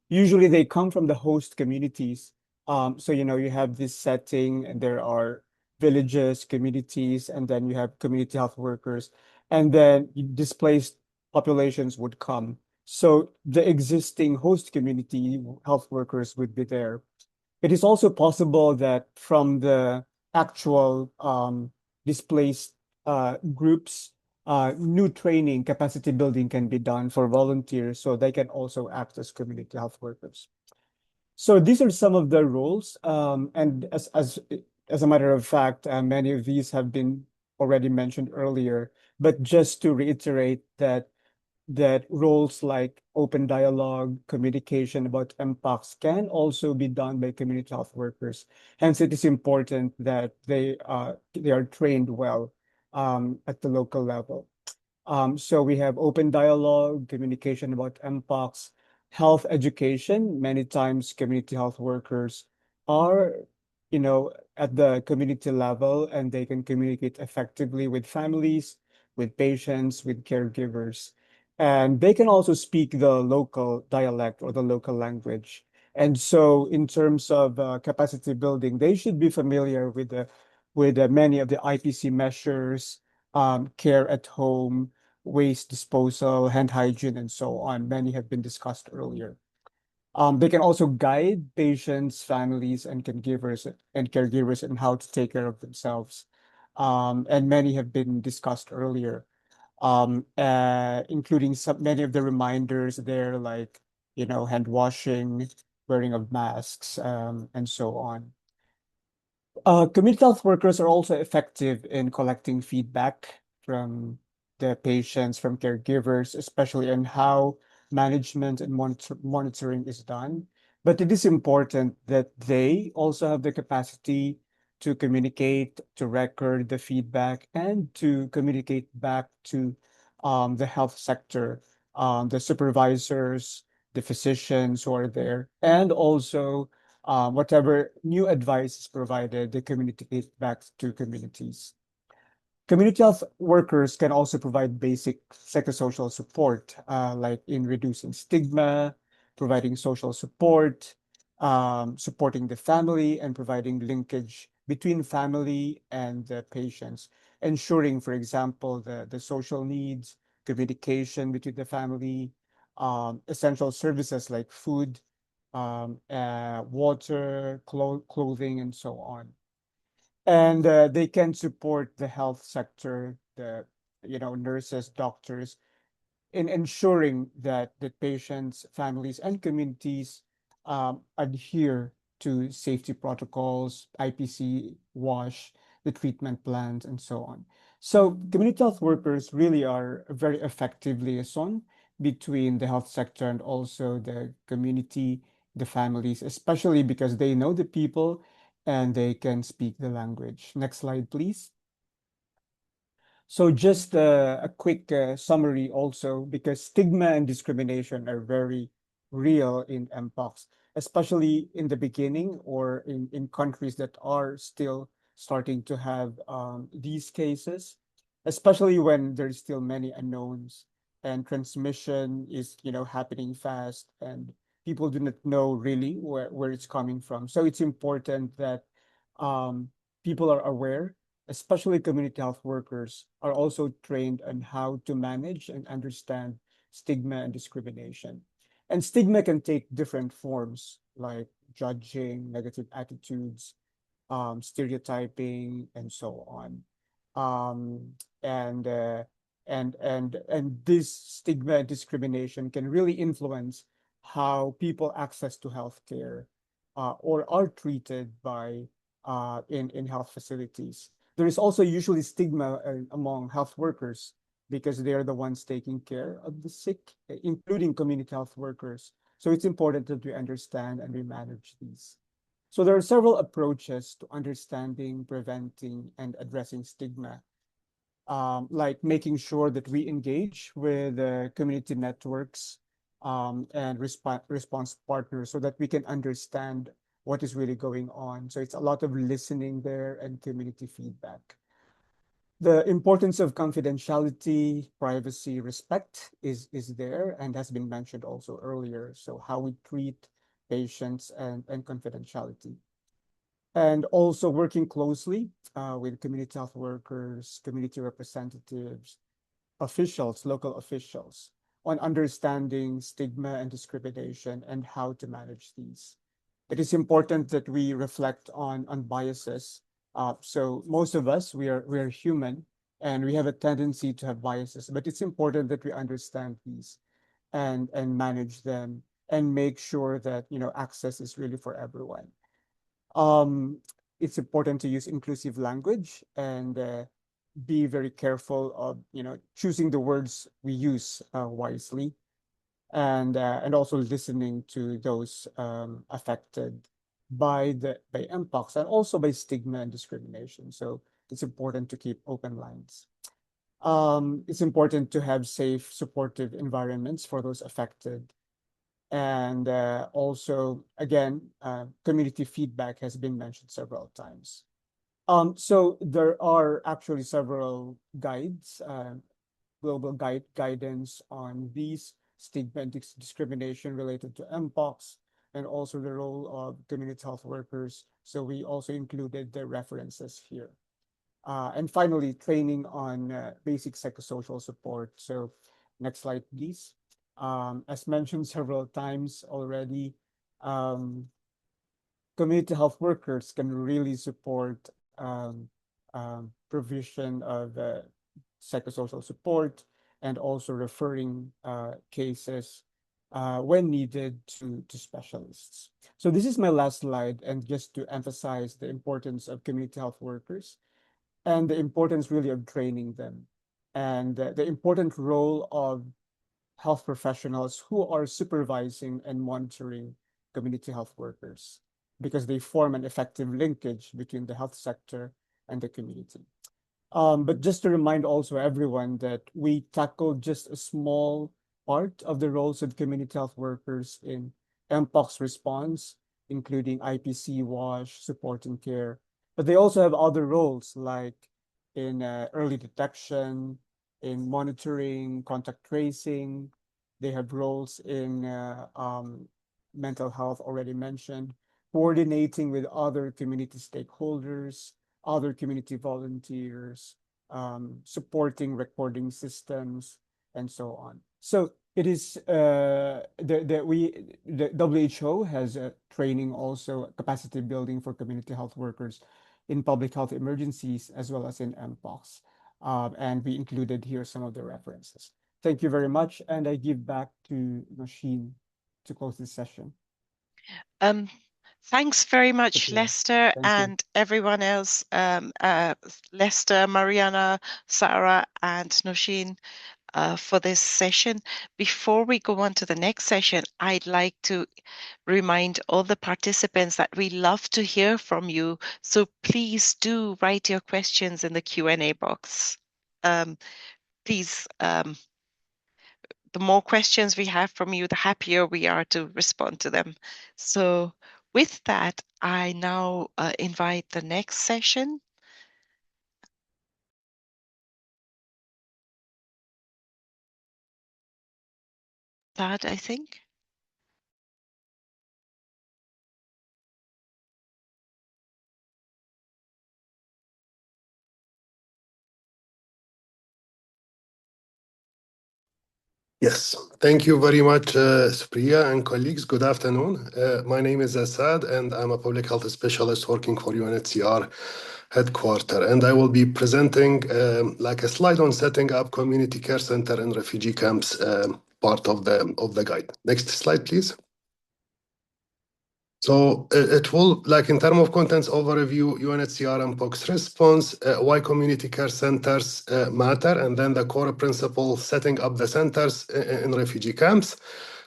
G: usually they come from the host communities. So, you have this setting, and there are villages, communities, and then you have community health workers, and then displaced populations would come. So the existing host community health workers would be there. It is also possible that from the actual displaced groups, new training, capacity building can be done for volunteers, so they can also act as community health workers. So these are some of the roles, and as a matter of fact, many of these have been already mentioned earlier. But just to reiterate that roles like open dialogue, communication about MPOX can also be done by community health workers. Hence, it is important that they are trained well at the local level. So we have open dialogue, communication about MPOX, health education. Many times community health workers are, at the community level, and they can communicate effectively with families, with patients, with caregivers. And they can also speak the local dialect or the local language. And so in terms of capacity building, they should be familiar with many of the IPC measures, care at home, waste disposal, hand hygiene, and so on. Many have been discussed earlier. They can also guide patients, families, and caregivers in how to take care of themselves. And many have been discussed earlier, including many of the reminders there, like, hand washing, wearing of masks, and so on. Community health workers are also effective in collecting feedback from the patients, from caregivers, especially on how management and monitoring is done. But it is important that they also have the capacity to communicate, to record the feedback, and to communicate back to the health sector, the supervisors, the physicians who are there, and also whatever new advice is provided, they communicate back to communities. Community health workers can also provide basic psychosocial support, like in reducing stigma, providing social support, supporting the family, and providing linkage between family and the patients, ensuring, for example, the social needs, communication between the family, essential services like food, water, clothing, and so on. And they can support the health sector, the nurses, doctors, in ensuring that the patients, families, and communities adhere to safety protocols, IPC, WASH, the treatment plans, and so on. So community health workers really are a very effective liaison between the health sector and also the community, the families, especially because they know the people and they can speak the language. Next slide, please. So just a quick summary also, because stigma and discrimination are very real in MPOX, especially in the beginning or in countries that are still starting to have these cases, especially when there's still many unknowns and transmission is, happening fast and people do not know really where it's coming from. So it's important that people are aware, especially community health workers, are also trained on how to manage and understand stigma and discrimination. And stigma can take different forms like judging, negative attitudes, stereotyping, and so on. Um, and this stigma and discrimination can really influence how people access to healthcare or are treated by in health facilities. There is also usually stigma among health workers because they are the ones taking care of the sick, including community health workers. So it's important that we understand and we manage these. So there are several approaches to understanding, preventing, and addressing stigma, like making sure that we engage with community networks and response partners so that we can understand what is really going on. So it's a lot of listening there and community feedback. The importance of confidentiality, privacy, respect is there and has been mentioned also earlier. So how we treat patients and confidentiality. And also working closely with community health workers, community representatives, officials, local officials, on understanding stigma and discrimination and how to manage these. It is important that we reflect on biases. So most of us, we are human and we have a tendency to have biases, but it's important that we understand these and manage them and make sure that access is really for everyone. It's important to use inclusive language and be very careful of, choosing the words we use wisely, and also listening to those affected by mpox and also by stigma and discrimination. So it's important to keep open lines. It's important to have safe, supportive environments for those affected. And also, again, community feedback has been mentioned several times. So there are actually several guides, global guidance on these stigma and discrimination related to mpox, and also the role of community health workers. So we also included the references here. And finally, training on basic psychosocial support. So next slide, please. As mentioned several times already, community health workers can really support provision of psychosocial support and also referring cases when needed to specialists. So this is my last slide, and just to emphasize the importance of community health workers and the importance really of training them, and the important role of health professionals who are supervising and monitoring community health workers, because they form an effective linkage between the health sector and the community. But just to remind also everyone that we tackled just a small part of the roles of community health workers in mpox response, including IPC, WASH, support and care. But they also have other roles like in early detection, in monitoring, contact tracing. They have roles in mental health, already mentioned, coordinating with other community stakeholders, other community volunteers, supporting recording systems, and so on. So it is the WHO has a training, also capacity building for community health workers in public health emergencies as well as in mpox. And we included here some of the references. Thank you very much, and I give back to Nosheen to close this session.
A: Thanks very much,
G: Okay.
A: Lester,
G: Thank you.
A: and everyone else, Lester, Mariana, Sarah, and Nosheen, for this session. Before we go on to the next session, I'd like to remind all the participants that we love to hear from you. So please do write your questions in the Q&A box. Please, the more questions we have from you, the happier we are to respond to them. So with that, I now invite the next session. That, I think.
H: Yes, thank you very much, Supriya and colleagues. Good afternoon. My name is Assad, and I'm a public health specialist working for UNHCR headquarters. And I will be presenting like a slide on setting up community care center and refugee camps, part of the guide. Next slide, please. So it will, like in terms of contents overview, UNHCR and mpox response, why community care centers matter, and then the core principle setting up the centers in refugee camps.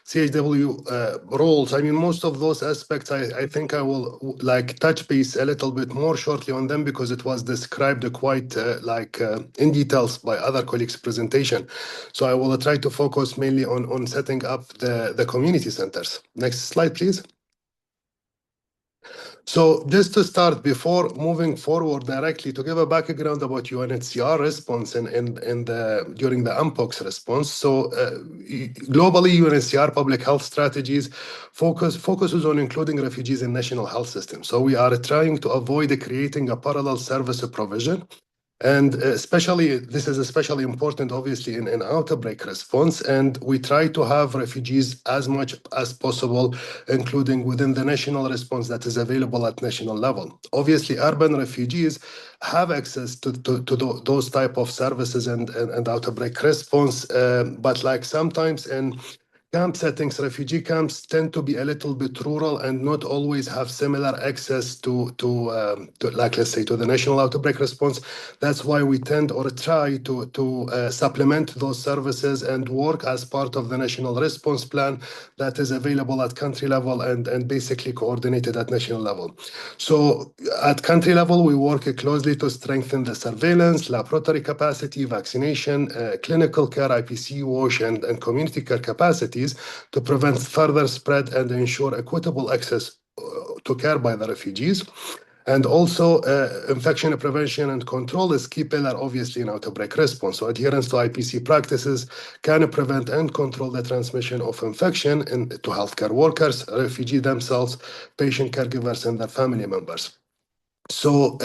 H: CHW roles. I mean, most of those aspects, I think I will like touch base a little bit more shortly on them because it was described quite in details by other colleagues' presentation. So I will try to focus mainly on setting up the community centers. Next slide, please. So just to start, before moving forward directly, to give a background about UNHCR response during the mpox response. So globally, UNHCR public health strategies focuses on including refugees in national health system. So we are trying to avoid creating a parallel service provision. And this is especially important, obviously, in outbreak response. And we try to have refugees as much as possible, including within the national response that is available at national level. Obviously, urban refugees have access to those type of services and outbreak response, but like sometimes in camp settings, refugee camps tend to be a little bit rural and not always have similar access to like, let's say, to the national outbreak response. That's why we tend or try to supplement those services and work as part of the national response plan that is available at country level and basically coordinated at national level. So at country level, we work closely to strengthen the surveillance, laboratory capacity, vaccination, clinical care, IPC, WASH, and community care capacities to prevent further spread and ensure equitable access to care by the refugees. And also, infection prevention and control is key pillar, obviously, in outbreak response. So adherence to IPC practices can prevent and control the transmission of infection to healthcare workers, refugees themselves, patient caregivers, and their family members. So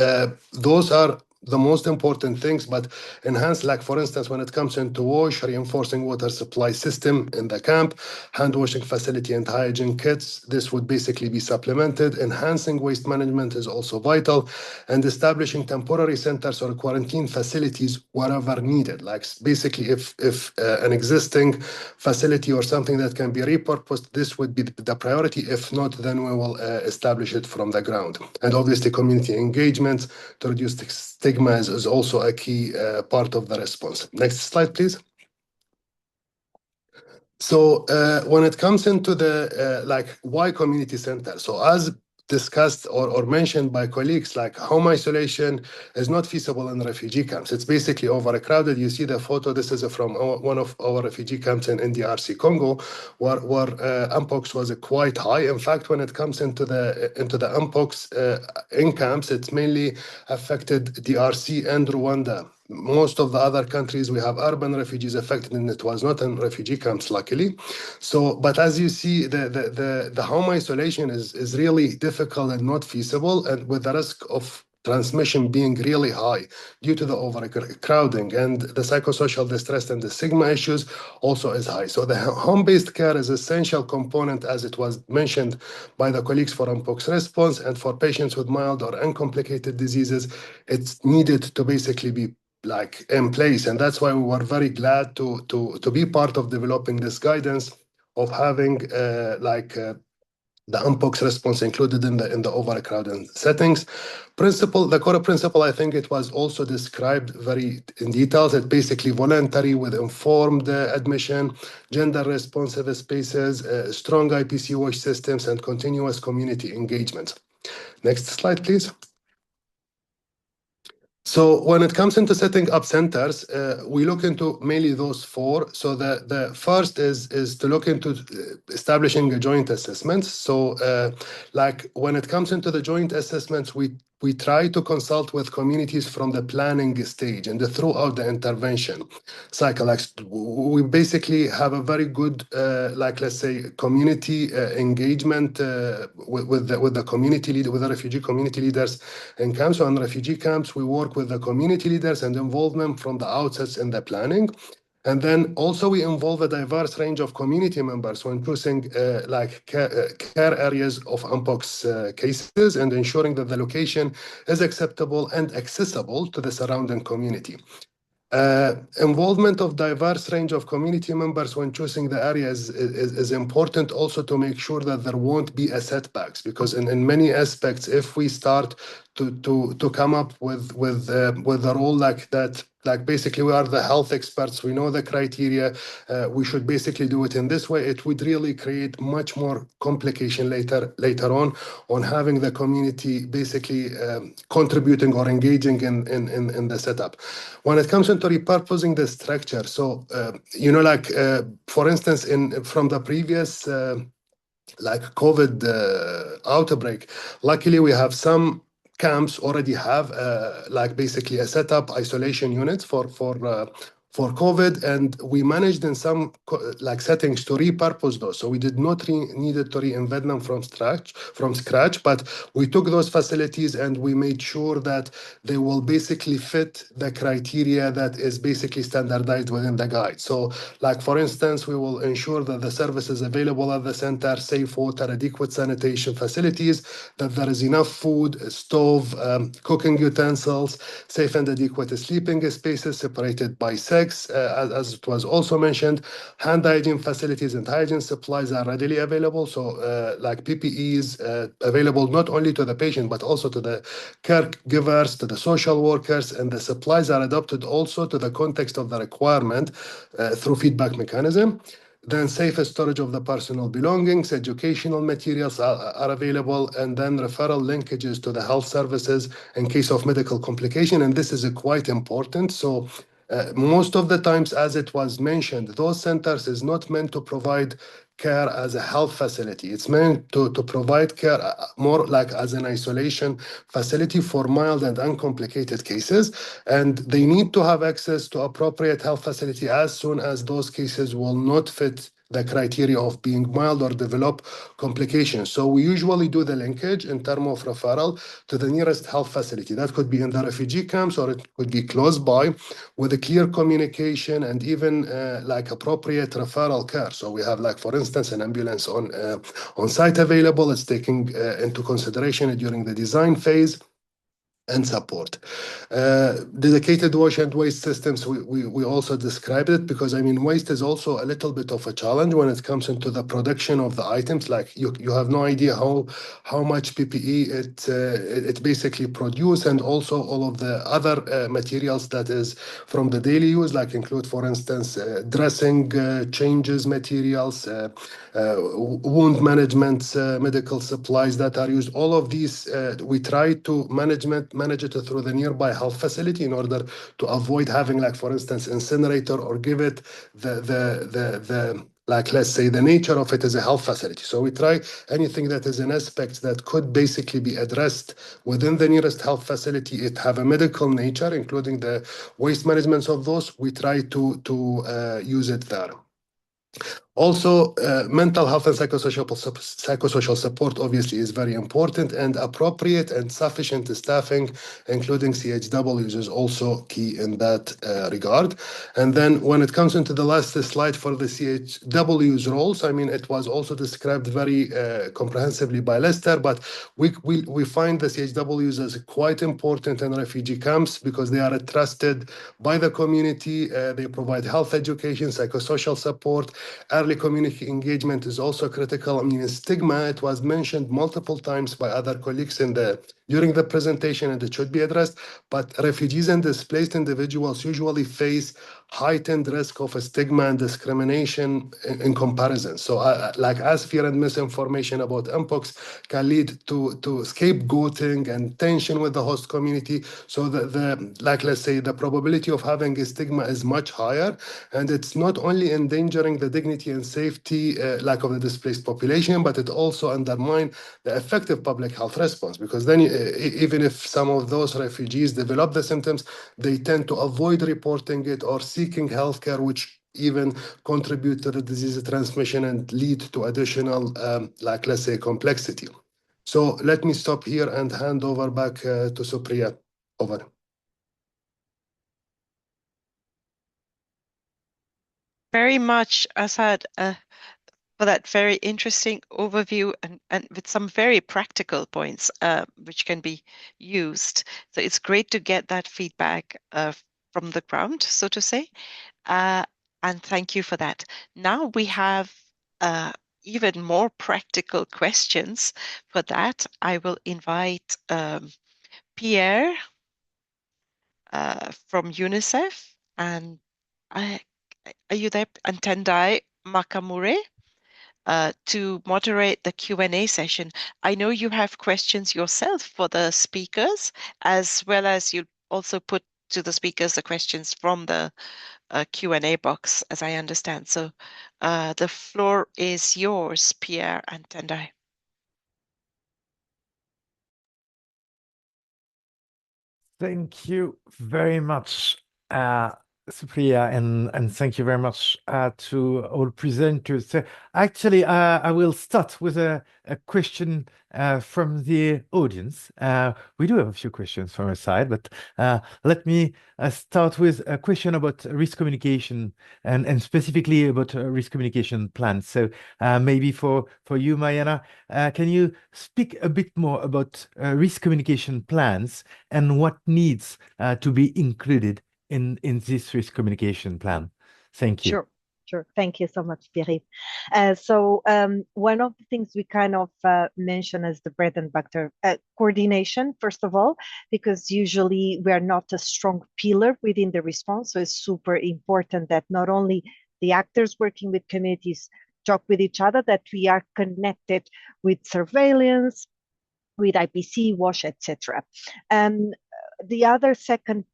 H: those are the most important things, but enhanced, like for instance, when it comes into WASH, reinforcing water supply system in the camp, hand washing facility and hygiene kits, this would basically be supplemented. Enhancing waste management is also vital, and establishing temporary centers or quarantine facilities wherever needed. Like basically if an existing facility or something that can be repurposed, this would be the priority. If not, then we will establish it from the ground. And obviously community engagement to reduce stigma is also a key part of the response. Next slide, please. So when it comes into the like why community center, so as discussed or mentioned by colleagues, like home isolation is not feasible in refugee camps. It's basically overcrowded. You see the photo. This is from one of our refugee camps in DRC Congo, where mpox was quite high. In fact, when it comes into the mpox in camps, it's mainly affected DRC and Rwanda. Most of the other countries, we have urban refugees affected, and it was not in refugee camps, luckily. So, but as you see, the home isolation is really difficult and not feasible, and with the risk of transmission being really high due to the overcrowding, and the psychosocial distress and the stigma issues also is high. So the home-based care is essential component, as it was mentioned by the colleagues, for mpox response, and for patients with mild or uncomplicated diseases, it's needed to basically be like in place. And that's why we were very glad to be part of developing this guidance of having the mpox response included in the overcrowded settings. The core principle, I think it was also described very in detail, that basically voluntary with informed admission, gender responsive spaces, strong IPC WASH systems, and continuous community engagement. Next slide, please. So when it comes into setting up centers, we look into mainly those four. So the first is to look into establishing a joint assessment. So like when it comes into the joint assessments, we try to consult with communities from the planning stage and throughout the intervention cycle. Like we basically have a very good, like let's say, community engagement with the community leader, with the refugee community leaders in camps. So in refugee camps, we work with the community leaders and involvement from the outset in the planning. And then also we involve a diverse range of community members when choosing like care areas of mpox cases, and ensuring that the location is acceptable and accessible to the surrounding community. Involvement of diverse range of community members when choosing the areas is important, also to make sure that there won't be a setbacks, because in many aspects, if we start to come up with a role like that, like basically we are the health experts, we know the criteria, we should basically do it in this way, it would really create much more complication later on having the community basically contributing or engaging in the setup. When it comes into repurposing the structure, so you know, like for instance, from the previous like COVID outbreak, luckily we have some camps already have like basically a setup isolation unit for COVID, and we managed in some like settings to repurpose those. So we did not needed to reinvent them from scratch, but we took those facilities and we made sure that they will basically fit the criteria that is basically standardized within the guide. So like for instance, we will ensure that the services available at the center, safe water, adequate sanitation facilities, that there is enough food, stove, cooking utensils, safe and adequate sleeping spaces separated by sex, complex, as it was also mentioned, hand hygiene facilities and hygiene supplies are readily available. So like PPEs available not only to the patient, but also to the caregivers, to the social workers, and the supplies are adapted also to the context of the requirement through feedback mechanism. Then safe storage of the personal belongings, educational materials are available, and then referral linkages to the health services in case of medical complication. And this is quite important. So most of the times, as it was mentioned, those centers is not meant to provide care as a health facility. It's meant to provide care more like as an isolation facility for mild and uncomplicated cases. And they need to have access to appropriate health facility as soon as those cases will not fit the criteria of being mild or develop complications. So we usually do the linkage in terms of referral to the nearest health facility. That could be in the refugee camps or it could be close by with a clear communication and even like appropriate referral care. So we have like, for instance, an ambulance on site available. It's taking into consideration during the design phase and support. Dedicated wash and waste systems, we also described it because, I mean, waste is also a little bit of a challenge when it comes into the production of the items. Like you have no idea how much PPE it basically produce, and also all of the other materials that is from the daily use, like include, for instance, dressing changes materials, wound management, medical supplies that are used. All of these, we try to manage it through the nearby health facility in order to avoid having, like, for instance, incinerator or give it the like, let's say, the nature of it as a health facility. So we try anything that is an aspect that could basically be addressed within the nearest health facility. It have a medical nature, including the waste management of those. We try to use it there. Also, mental health and psychosocial support obviously is very important, and appropriate and sufficient staffing, including CHWs, is also key in that regard. And then when it comes into the last slide for the CHWs roles, I mean, it was also described very comprehensively by Lester, but we find the CHWs as quite important in refugee camps because they are trusted by the community. They provide health education, psychosocial support. Early community engagement is also critical. I mean, stigma, it was mentioned multiple times by other colleagues during the presentation, and it should be addressed. But refugees and displaced individuals usually face heightened risk of a stigma and discrimination in comparison. So like, as fear and misinformation about mpox can lead to scapegoating and tension with the host community. So like, let's say, the probability of having a stigma is much higher, and it's not only endangering the dignity and safety like of the displaced population, but it also undermines the effective public health response, because then even if some of those refugees develop the symptoms, they tend to avoid reporting it or seeking healthcare, which even contribute to the disease transmission and lead to additional, like, let's say, complexity. So let me stop here and hand over back to Supriya. Over.
A: Very much, Asad, for that very interesting overview and with some very practical points which can be used. So it's great to get that feedback from the ground, so to say. And thank you for that. Now we have even more practical questions. For that, I will invite Pierre from UNICEF, and are you there? And Tendai Makamure to moderate the Q&A session. I know you have questions yourself for the speakers, as well as you also put to the speakers the questions from the Q&A box, as I understand. So the floor is yours, Pierre and Tendai.
I: Thank you very much, Supriya, and thank you very much to all presenters. So actually, I will start with a question from the audience. We do have a few questions from our side, but let me start with a question about risk communication and specifically about risk communication plans. So maybe for you, Mariana, can you speak a bit more about risk communication plans and what needs to be included in this risk communication plan? Thank you.
E: Sure. Sure. Thank you so much, Pierre. One of the things we kind of mention as the bread and butter coordination, first of all, because usually we are not a strong pillar within the response. So it's super important that not only the actors working with communities talk with each other, that we are connected with surveillance, with IPC, WASH, etc. The other second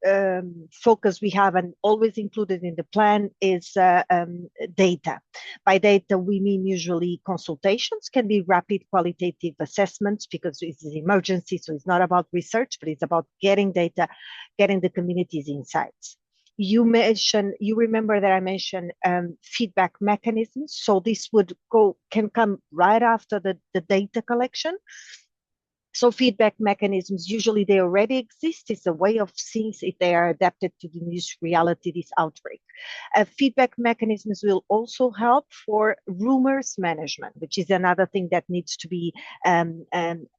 E: focus we have and always included in the plan is data. By data, we mean usually consultations, can be rapid qualitative assessments because it's an emergency. So it's not about research, but it's about getting data, getting the community's insights. You remember that I mentioned feedback mechanisms. So this can come right after the data collection. So feedback mechanisms, usually they already exist. It's a way of seeing if they are adapted to the new reality, this outbreak. Feedback mechanisms will also help for rumors management, which is another thing that needs to be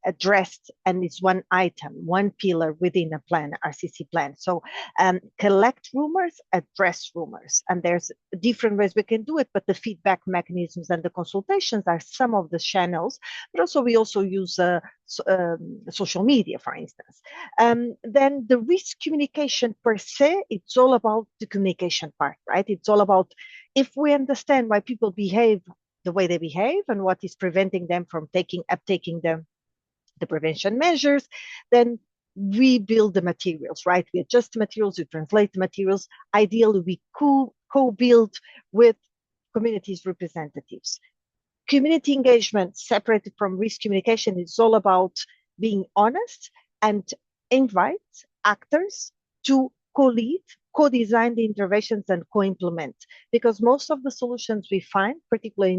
E: addressed. And it's one item, one pillar within a plan, RCC plan. So collect rumors, address rumors. And there's different ways we can do it, but the feedback mechanisms and the consultations are some of the channels, but also we also use social media, for instance. Then the risk communication per se, it's all about the communication part, right? It's all about if we understand why people behave the way they behave and what is preventing them from uptaking the prevention measures, then we build the materials, right? We adjust the materials, we translate the materials. Ideally, we co-build with communities representatives. Community engagement, separated from risk communication, is all about being honest and invite actors to co-lead, co-design the interventions and co-implement. Because most of the solutions we find, particularly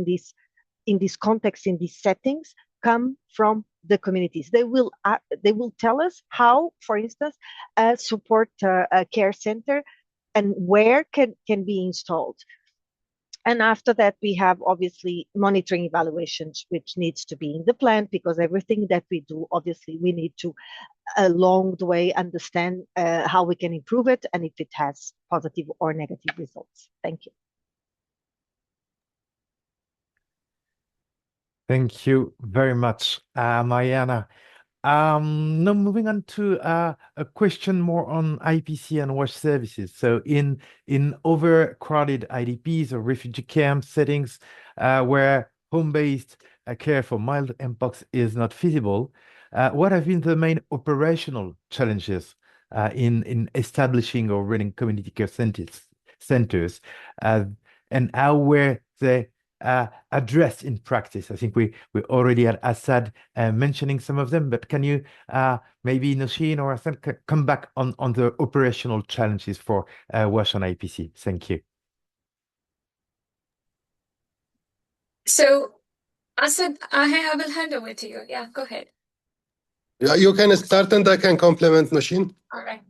E: in this context, in these settings, come from the communities. They will tell us how, for instance, support a care center and where can be installed. And after that, we have obviously monitoring evaluations, which needs to be in the plan because everything that we do, obviously, we need to along the way understand how we can improve it and if it has positive or negative results. Thank you.
I: Thank you very much, Mariana. Now moving on to a question more on IPC and WASH services. So in overcrowded IDPs or refugee camp settings where home-based care for mild mpox is not feasible, what have been the main operational challenges in establishing or running community care centers, and how were they addressed in practice? I think we already had Assad mentioning some of them, but can you maybe Nosheen or Assad come back on the operational challenges for WASH and IPC? Thank you.
D: So, Assad, I will hand over to you. Yeah, go ahead.
H: Yeah, you can start and I can complement Nosheen.
D: All right.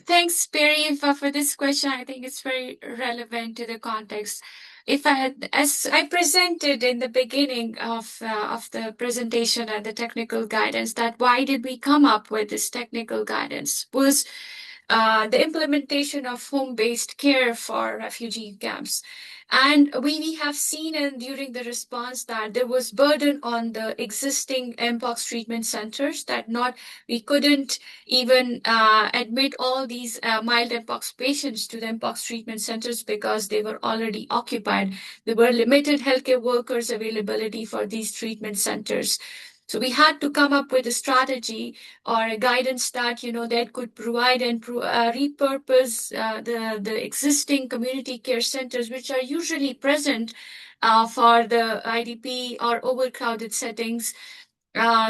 D: Thanks, Perry, for this question. I think it's very relevant to the context. As I presented in the beginning of the presentation and the technical guidance, that why did we come up with this technical guidance was the implementation of home-based care for refugee camps. And we have seen during the response that there was burden on the existing mpox treatment centers that we couldn't even admit all these mild mpox patients to the mpox treatment centers because they were already occupied. There were limited healthcare workers availability for these treatment centers. So we had to come up with a strategy or a guidance that that could provide and repurpose the existing community care centers, which are usually present for the IDP or overcrowded settings.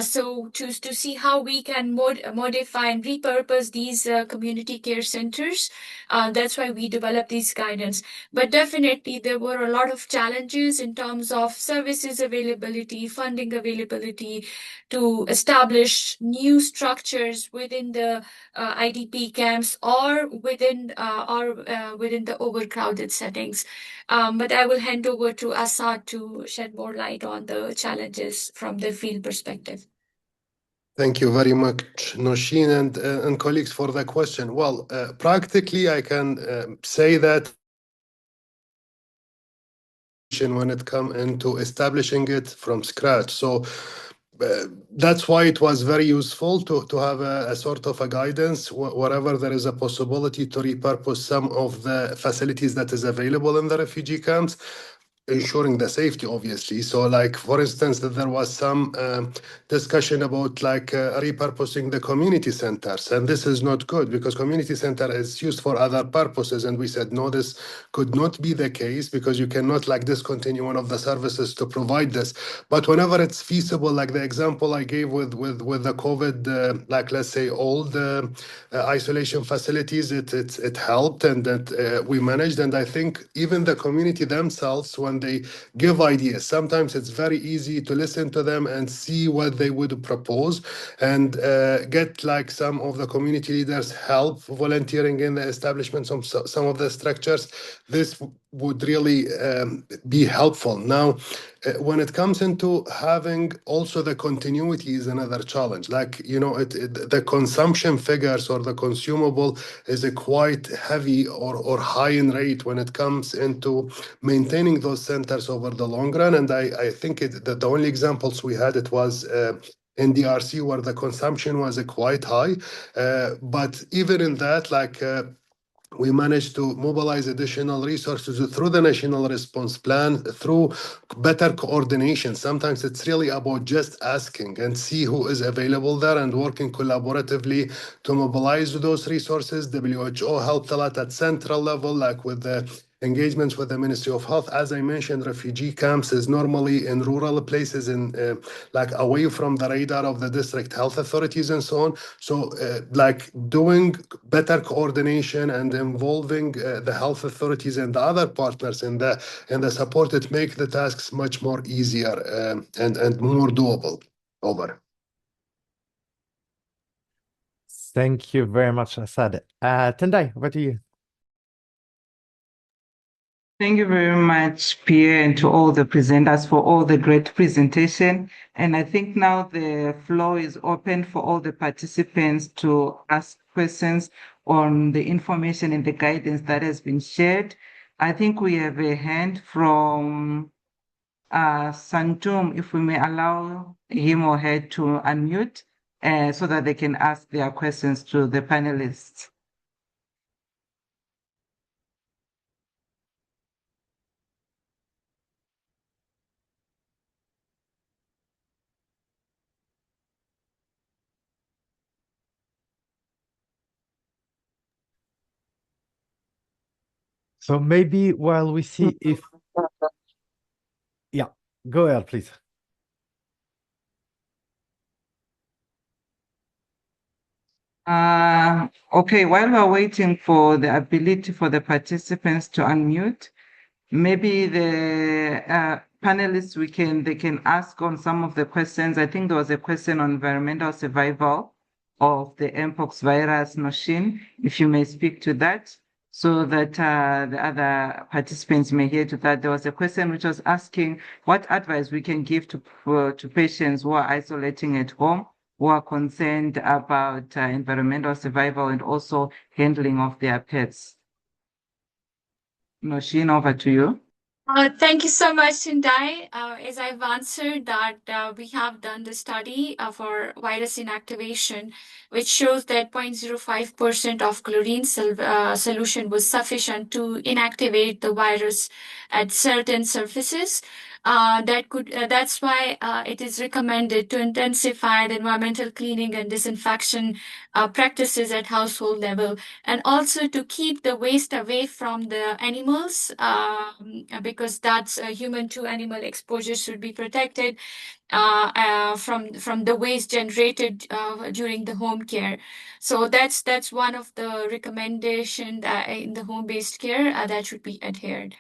D: So to see how we can modify and repurpose these community care centers, that's why we developed these guidance. But definitely there were a lot of challenges in terms of services availability, funding availability, to establish new structures within the IDP camps or within the overcrowded settings. But I will hand over to Assad to shed more light on the challenges from the field perspective.
H: Thank you very much, Noshin and colleagues for the question. Well, practically, I can say that when it comes into establishing it from scratch. So that's why it was very useful to have a sort of a guidance wherever there is a possibility to repurpose some of the facilities that is available in the refugee camps, ensuring the safety, obviously. So, like, for instance, that there was some discussion about like repurposing the community centers, and this is not good because community center is used for other purposes, and we said no, this could not be the case because you cannot like discontinue one of the services to provide this. But whenever it's feasible, like the example I gave with the COVID, like let's say old isolation facilities, it helped and that we managed. And I think even the community themselves, when they give ideas, sometimes it's very easy to listen to them and see what they would propose and get like some of the community leaders help volunteering in the establishment of some of the structures. This would really be helpful. Now, when it comes into having also the continuity is another challenge. Like, you know, the consumption figures or the consumable is a quite heavy or high in rate when it comes into maintaining those centers over the long run. And I think that the only examples we had, it was in DRC where the consumption was quite high. But even in that, like, we managed to mobilize additional resources through the national response plan, through better coordination. Sometimes it's really about just asking and see who is available there and working collaboratively to mobilize those resources. WHO helped a lot at central level, like with the engagements with the Ministry of Health. As I mentioned, refugee camps is normally in rural places and like away from the radar of the district health authorities and so on. So like doing better coordination and involving the health authorities and the other partners in the support, it make the tasks much more easier and more doable. Over.
I: Thank you very much, Assad. Tendai, over to you.
J: Thank you very much, Pierre, and to all the presenters for all the great presentation. And I think now the floor is open for all the participants to ask questions on the information and the guidance that has been shared. I think we have a hand from Santum, if we may allow him or her to unmute so that they can ask their questions to the panelists.
I: So maybe while we see if, yeah, go ahead, please.
J: Okay, while we're waiting for the ability for the participants to unmute, maybe the panelists they can ask on some of the questions. I think there was a question on environmental survival of the mpox virus, Noshin. If you may speak to that, so that the other participants may hear to that. There was a question which was asking what advice we can give to patients who are isolating at home, who are concerned about environmental survival and also handling of their pets. Noshin, over to you.
D: Thank you so much, Tendai. As I've answered that we have done the study for virus inactivation, which shows that 0.05% of chlorine solution was sufficient to inactivate the virus at certain surfaces. That's why it is recommended to intensify the environmental cleaning and disinfection practices at household level, and also to keep the waste away from the animals, because that's human to animal exposure should be protected from the waste generated during the home care. So that's one of the recommendation in the home-based care that should be adhered.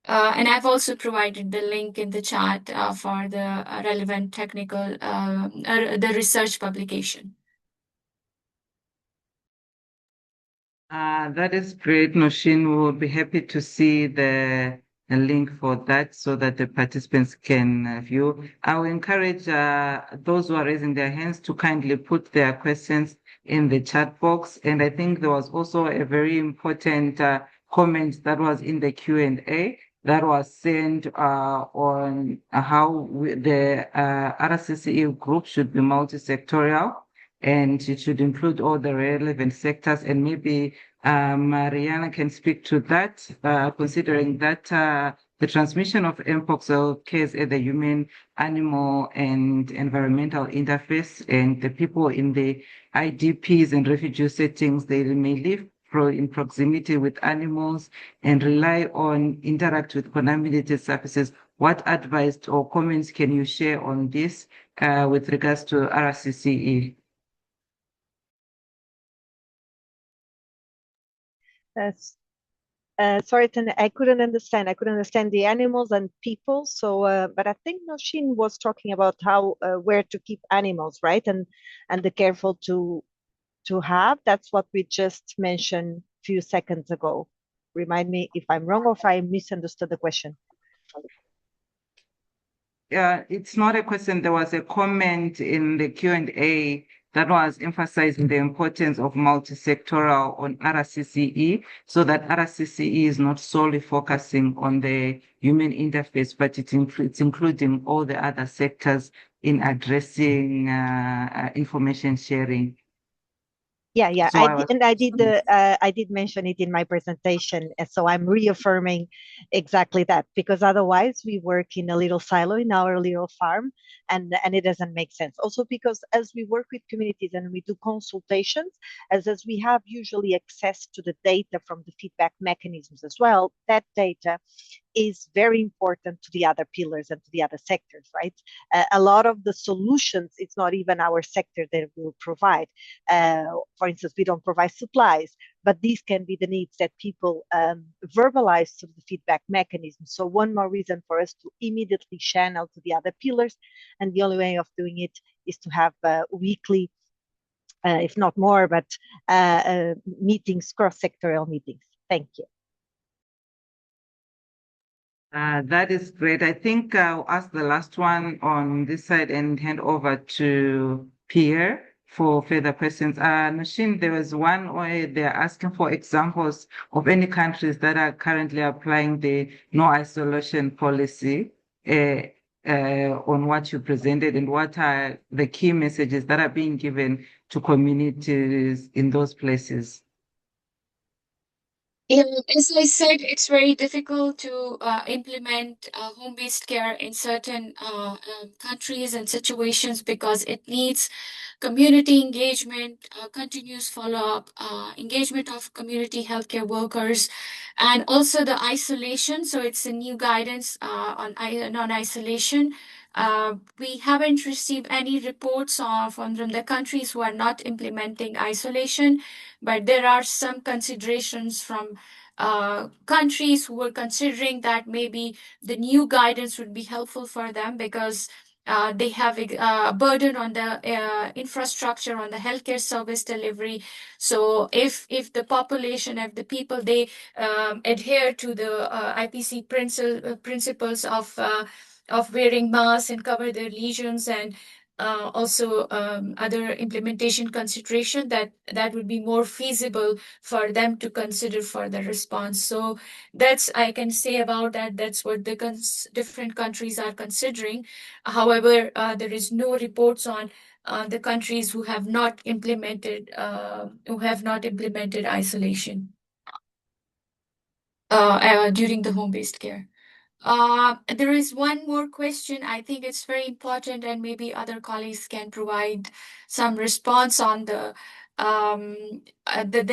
D: And I've also provided the link in the chat for the relevant technical, the research publication.
J: That is great, Noshin. We'll be happy to see the a link for that so that the participants can view. I will encourage those who are raising their hands to kindly put their questions in the chat box. And I think there was also a very important comment that was in the Q&A that was sent on how the RCCE group should be multi-sectorial and it should include all the relevant sectors. And maybe Mariana can speak to that, considering that the transmission of mpox occurs at the human, animal, and environmental interface, and the people in the IDPs and refugee settings, they may live in proximity with animals and rely on interact with contaminated surfaces. What advice or comments can you share on this with regards to RCCE?
E: Sorry, I couldn't understand. I couldn't understand the animals and people. So, but I think Noshin was talking about how where to keep animals, right? And the careful to have. That's what we just mentioned a few seconds ago. Remind me if I'm wrong or if I misunderstood the question.
J: Yeah, it's not a question. There was a comment in the Q&A that was emphasizing the importance of multi-sectoral on RCCE, so that RCCE is not solely focusing on the human interface, but it's including all the other sectors in addressing information sharing.
E: Yeah,
J: So
E: I did mention it in my presentation, and so I'm reaffirming exactly that, because otherwise we work in a little silo in our little farm, and it doesn't make sense. Also because as we work with communities and we do consultations, as we have usually access to the data from the feedback mechanisms as well, that data is very important to the other pillars and to the other sectors, right? A lot of the solutions, it's not even our sector that will provide. For instance, we don't provide supplies, but these can be the needs that people verbalize through the feedback mechanism. So one more reason for us to immediately channel to the other pillars. And the only way of doing it is to have weekly, if not more, but meetings, cross-sectorial meetings. Thank you.
J: That is great. I think I'll ask the last one on this side and hand over to Pierre for further questions. Nushin, there was one where they're asking for examples of any countries that are currently applying the no isolation policy on what you presented, and what are the key messages that are being given to communities in those places.
D: Yeah, as I said, it's very difficult to implement home-based care in certain countries and situations because it needs community engagement, continuous follow-up, engagement of community healthcare workers, and also the isolation. So it's a new guidance on non-isolation. We haven't received any reports from the countries who are not implementing isolation, but there are some considerations from countries who were considering that maybe the new guidance would be helpful for them because they have a burden on the infrastructure, on the healthcare service delivery. So if the population, if the people, they adhere to the IPC principles of wearing masks and cover their lesions, and also other implementation consideration, that would be more feasible for them to consider for the response. So that's I can say about that. That's what the different countries are considering. However, there is no reports on the countries who have not implemented isolation during the home-based care. There is one more question. I think it's very important, and maybe other colleagues can provide some response on the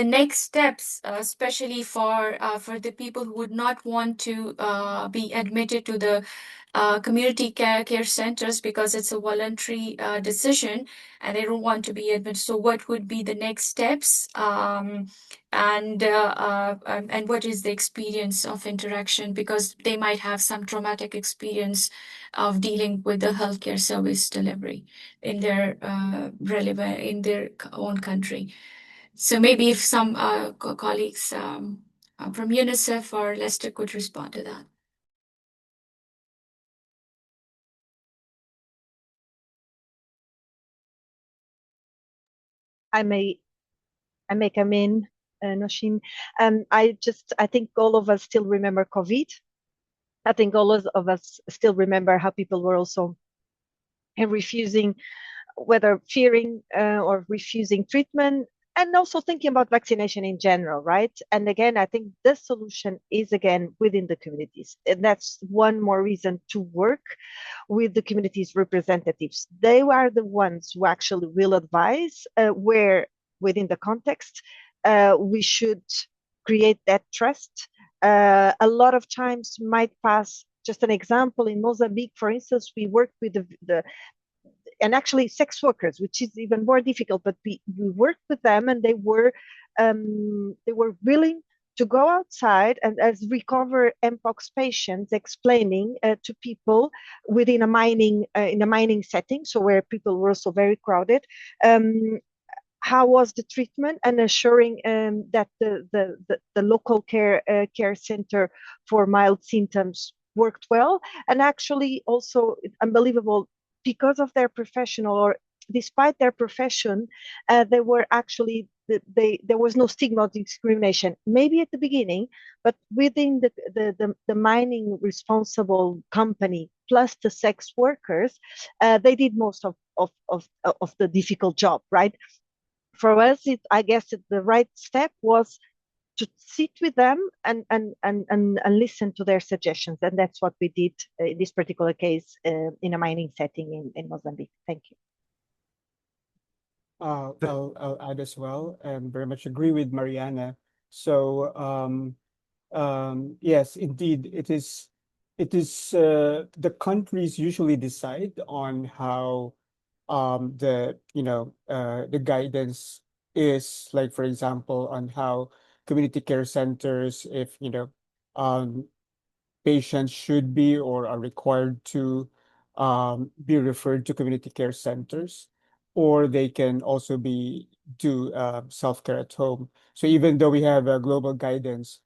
D: next steps, especially for the people who would not want to be admitted to the community care centers because it's a voluntary decision and they don't want to be admitted. So what would be the next steps? And what is the experience of interaction, because they might have some traumatic experience of dealing with the healthcare service delivery in their in their own country. So maybe if some colleagues from UNICEF or Lester could respond to that.
E: I may come in, Nosheen. I think all of us still remember COVID. I think all of us still remember how people were also refusing, whether fearing or refusing treatment, and also thinking about vaccination in general, right? And again, I think the solution is again within the communities, and that's one more reason to work with the community's representatives. They are the ones who actually will advise where within the context we should create that trust. A lot of times might pass. Just an example, in Mozambique, for instance, we worked with the and actually sex workers, which is even more difficult, but we worked with them, and they were willing to go outside and as recover mpox patients, explaining to people within a mining in a mining setting, so where people were also very crowded, how was the treatment, and assuring that the local care center for mild symptoms worked well. And actually also unbelievable, because of their professional, or despite their profession, they were actually there was no stigma of discrimination, maybe at the beginning, but within the mining responsible company plus the sex workers, they did most of the difficult job, right? For us, I guess the right step was to sit with them and listen to their suggestions. And that's what we did in this particular case in a mining setting in Mozambique. Thank you.
G: I'll add as well, and very much agree with Mariana. So yes, indeed, it is the countries usually decide on how the guidance is, like, for example, on how community care centers, if patients should be or are required to be referred to community care centers, or they can also be do self-care at home. So even though we have a global guidance,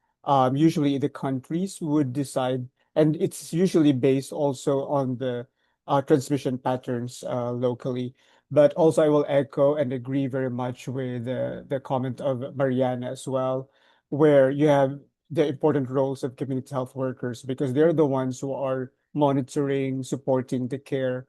G: usually the countries would decide, and it's usually based also on the transmission patterns locally. But also I will echo and agree very much with the comment of Mariana as well, where you have the important roles of community health workers, because they're the ones who are monitoring, supporting the care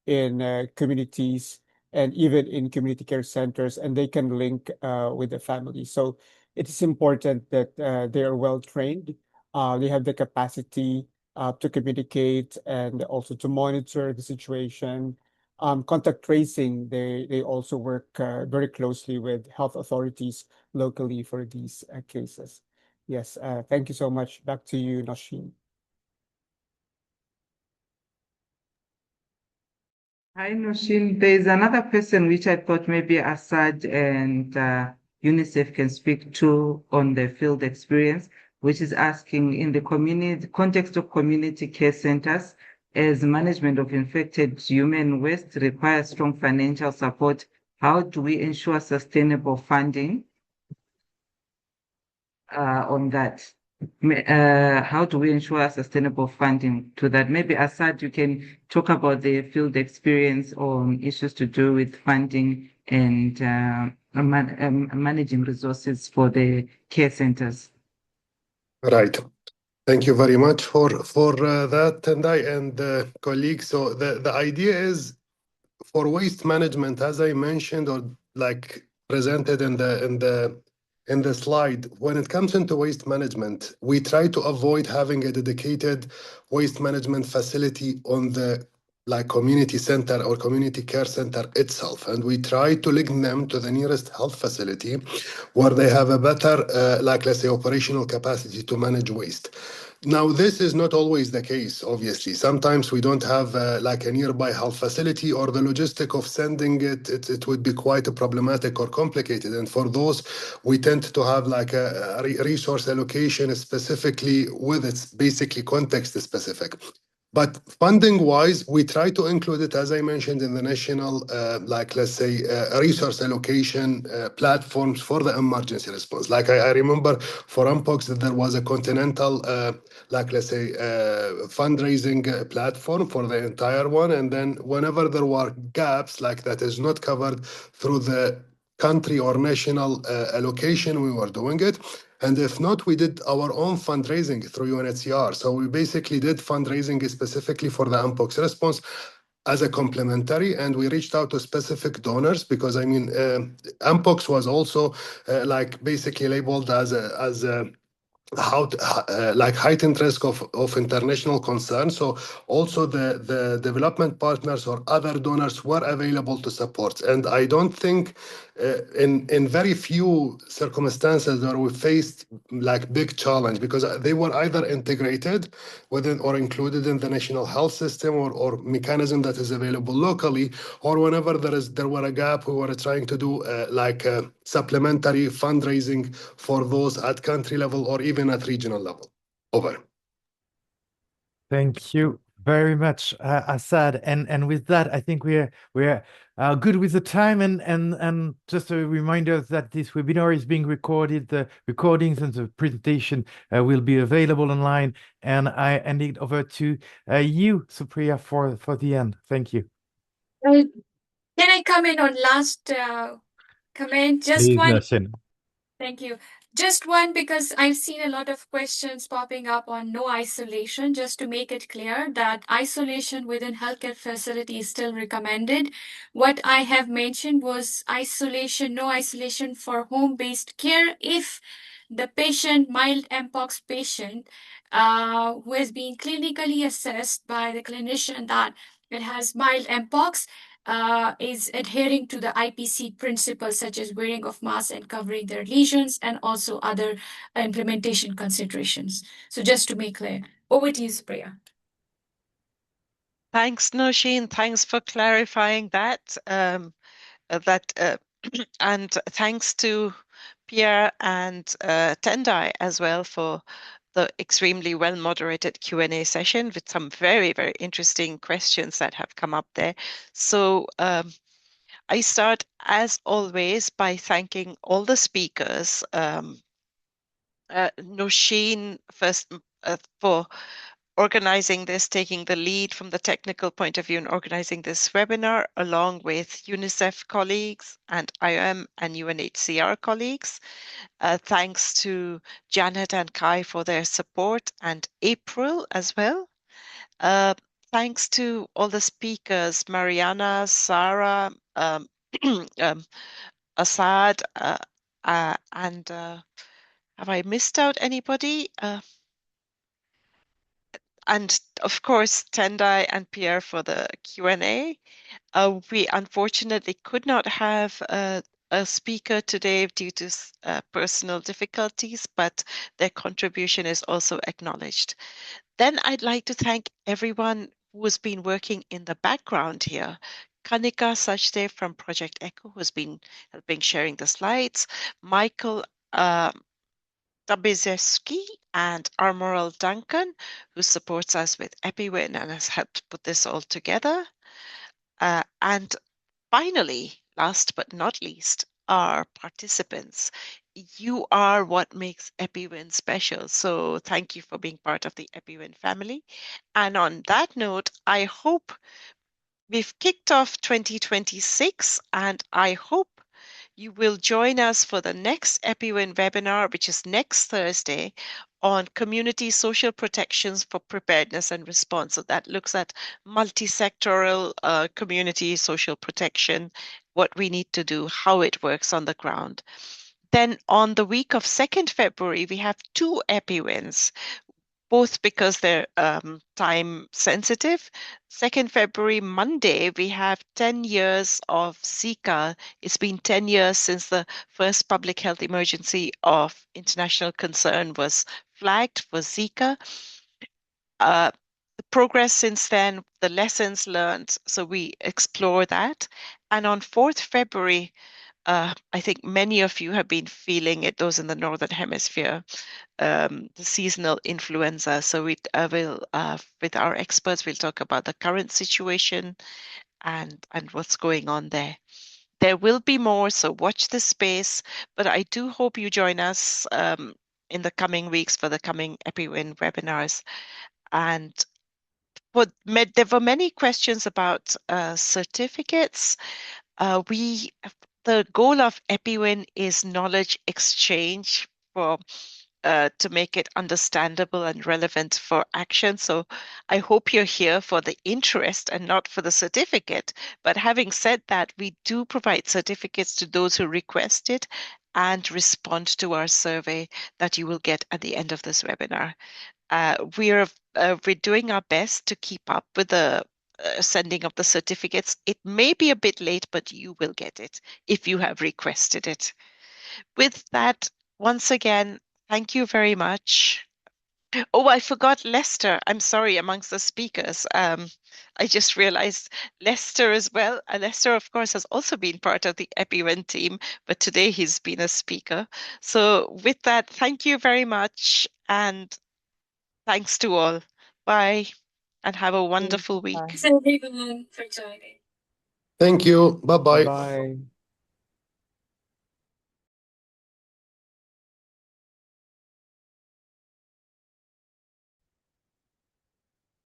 G: in communities and even in community care centers, and they can link with the family. So it is important that they are well trained. They have the capacity to communicate and also to monitor the situation. Contact tracing, they also work very closely with health authorities locally for these cases. Yes, thank you so much. Back to you, Nosheen.
J: Hi, Noshil. There is another question which I thought maybe Assad and UNICEF can speak to on the field experience, which is asking, in the community context of community care centers, as management of infected human waste requires strong financial support, how do we ensure sustainable funding on that? How do we ensure sustainable funding to that? Maybe Assad, you can talk about the field experience on issues to do with funding and managing resources for the care centers.
H: Right. Thank you very much for that, Tendai and colleagues. So the idea is for waste management, as I mentioned or like presented in the slide, when it comes into waste management, we try to avoid having a dedicated waste management facility on the like community center or community care center itself, and we try to link them to the nearest health facility where they have a better like, let's say, operational capacity to manage waste. Now, this is not always the case, obviously. Sometimes we don't have like a nearby health facility, or the logistic of sending it would be quite problematic or complicated. And for those, we tend to have like a resource allocation specifically with its basically context specific. But funding-wise, we try to include it, as I mentioned, in the national, let's say, resource allocation platforms for the emergency response. Like I remember for Mpox that there was a continental, let's say, fundraising platform for the entire one. And then whenever there were gaps like that is not covered through the country or national allocation, we were doing it. And if not, we did our own fundraising through UNHCR. So we basically did fundraising specifically for the Mpox response as a complementary, and we reached out to specific donors because I mean, Mpox was also basically labeled as a like heightened risk of international concern. So also the development partners or other donors were available to support. And I don't think in very few circumstances where we faced like big challenge because they were either integrated within or included in the national health system or mechanism that is available locally, or whenever there were a gap, we were trying to do supplementary fundraising for those at country level or even at regional level. Over.
I: Thank you very much, Assad. And with that, I think we're good with the time. And just a reminder that this webinar is being recorded. The recordings and the presentation will be available online. And I hand it over to you, Supriya, for the end. Thank you.
D: Can I come in on last comment? Just
I: Please,
D: one.
I: Nashin.
D: Thank you. Just one, because I've seen a lot of questions popping up on no isolation. Just to make it clear that isolation within healthcare facility is still recommended. What I have mentioned was isolation, no isolation for home-based care if the patient, mild Mpox patient, who has been clinically assessed by the clinician that it has mild Mpox, is adhering to the IPC principles such as wearing of masks and covering their lesions and also other implementation considerations. So just to make clear, over to you, Supriya.
A: Thanks, Nosheen. Thanks for clarifying that. And thanks to Pierre and Tendai as well for the extremely well moderated Q&A session with some very, very interesting questions that have come up there. So I start, as always, by thanking all the speakers. Nosheen first for organizing this, taking the lead from the technical point of view in organizing this webinar, along with UNICEF colleagues and IOM and UNHCR colleagues. Thanks to Janet and Kai for their support, and April as well. Thanks to all the speakers, Mariana, Sarah, Assad, and have I missed out anybody? And of course, Tendai and Pierre for the Q&A. We unfortunately could not have a speaker today due to personal difficulties, but their contribution is also acknowledged. Then I'd like to thank everyone who has been working in the background here. Kanika Sajde from Project Echo, who's been helping sharing the slides. Michael Dabizeski and Armoral Duncan, who supports us with EPI WIN and has helped put this all together. And finally, last but not least, our participants. You are what makes EPI WIN special. So thank you for being part of the EPI WIN family. And on that note, I hope we've kicked off 2026, and I hope you will join us for the next EPI WIN webinar, which is next Thursday, on community social protections for preparedness and response. So that looks at multi-sectoral community social protection, what we need to do, how it works on the ground. Then on the week of 2nd February, we have 2 EPI WINs, both because they're time sensitive. 2nd February, Monday, we have 10 years of Zika. It's been 10 years since the first public health emergency of international concern was flagged for Zika. The progress since then, the lessons learned, so we explore that. And on 4th February, I think many of you have been feeling it, those in the Northern Hemisphere, the seasonal influenza. So we will, with our experts, we'll talk about the current situation and what's going on there. There will be more, so watch this space. But I do hope you join us in the coming weeks for the coming EPI WIN webinars. And there were many questions about certificates. The goal of EPI WIN is knowledge exchange for to make it understandable and relevant for action. So I hope you're here for the interest and not for the certificate. But having said that, we do provide certificates to those who request it and respond to our survey that you will get at the end of this webinar. We're doing our best to keep up with the sending of the certificates. It may be a bit late, but you will get it if you have requested it. With that, once again, thank you very much. Oh, I forgot Lester. I'm sorry, amongst the speakers. I just realized Lester as well. Lester, of course, has also been part of the EPI WIN team, but today he's been a speaker. So with that, thank you very much. And thanks to all. Bye. And have a wonderful week.
D: Thanks everyone for joining.
H: Thank you. Bye-bye.
G: Bye.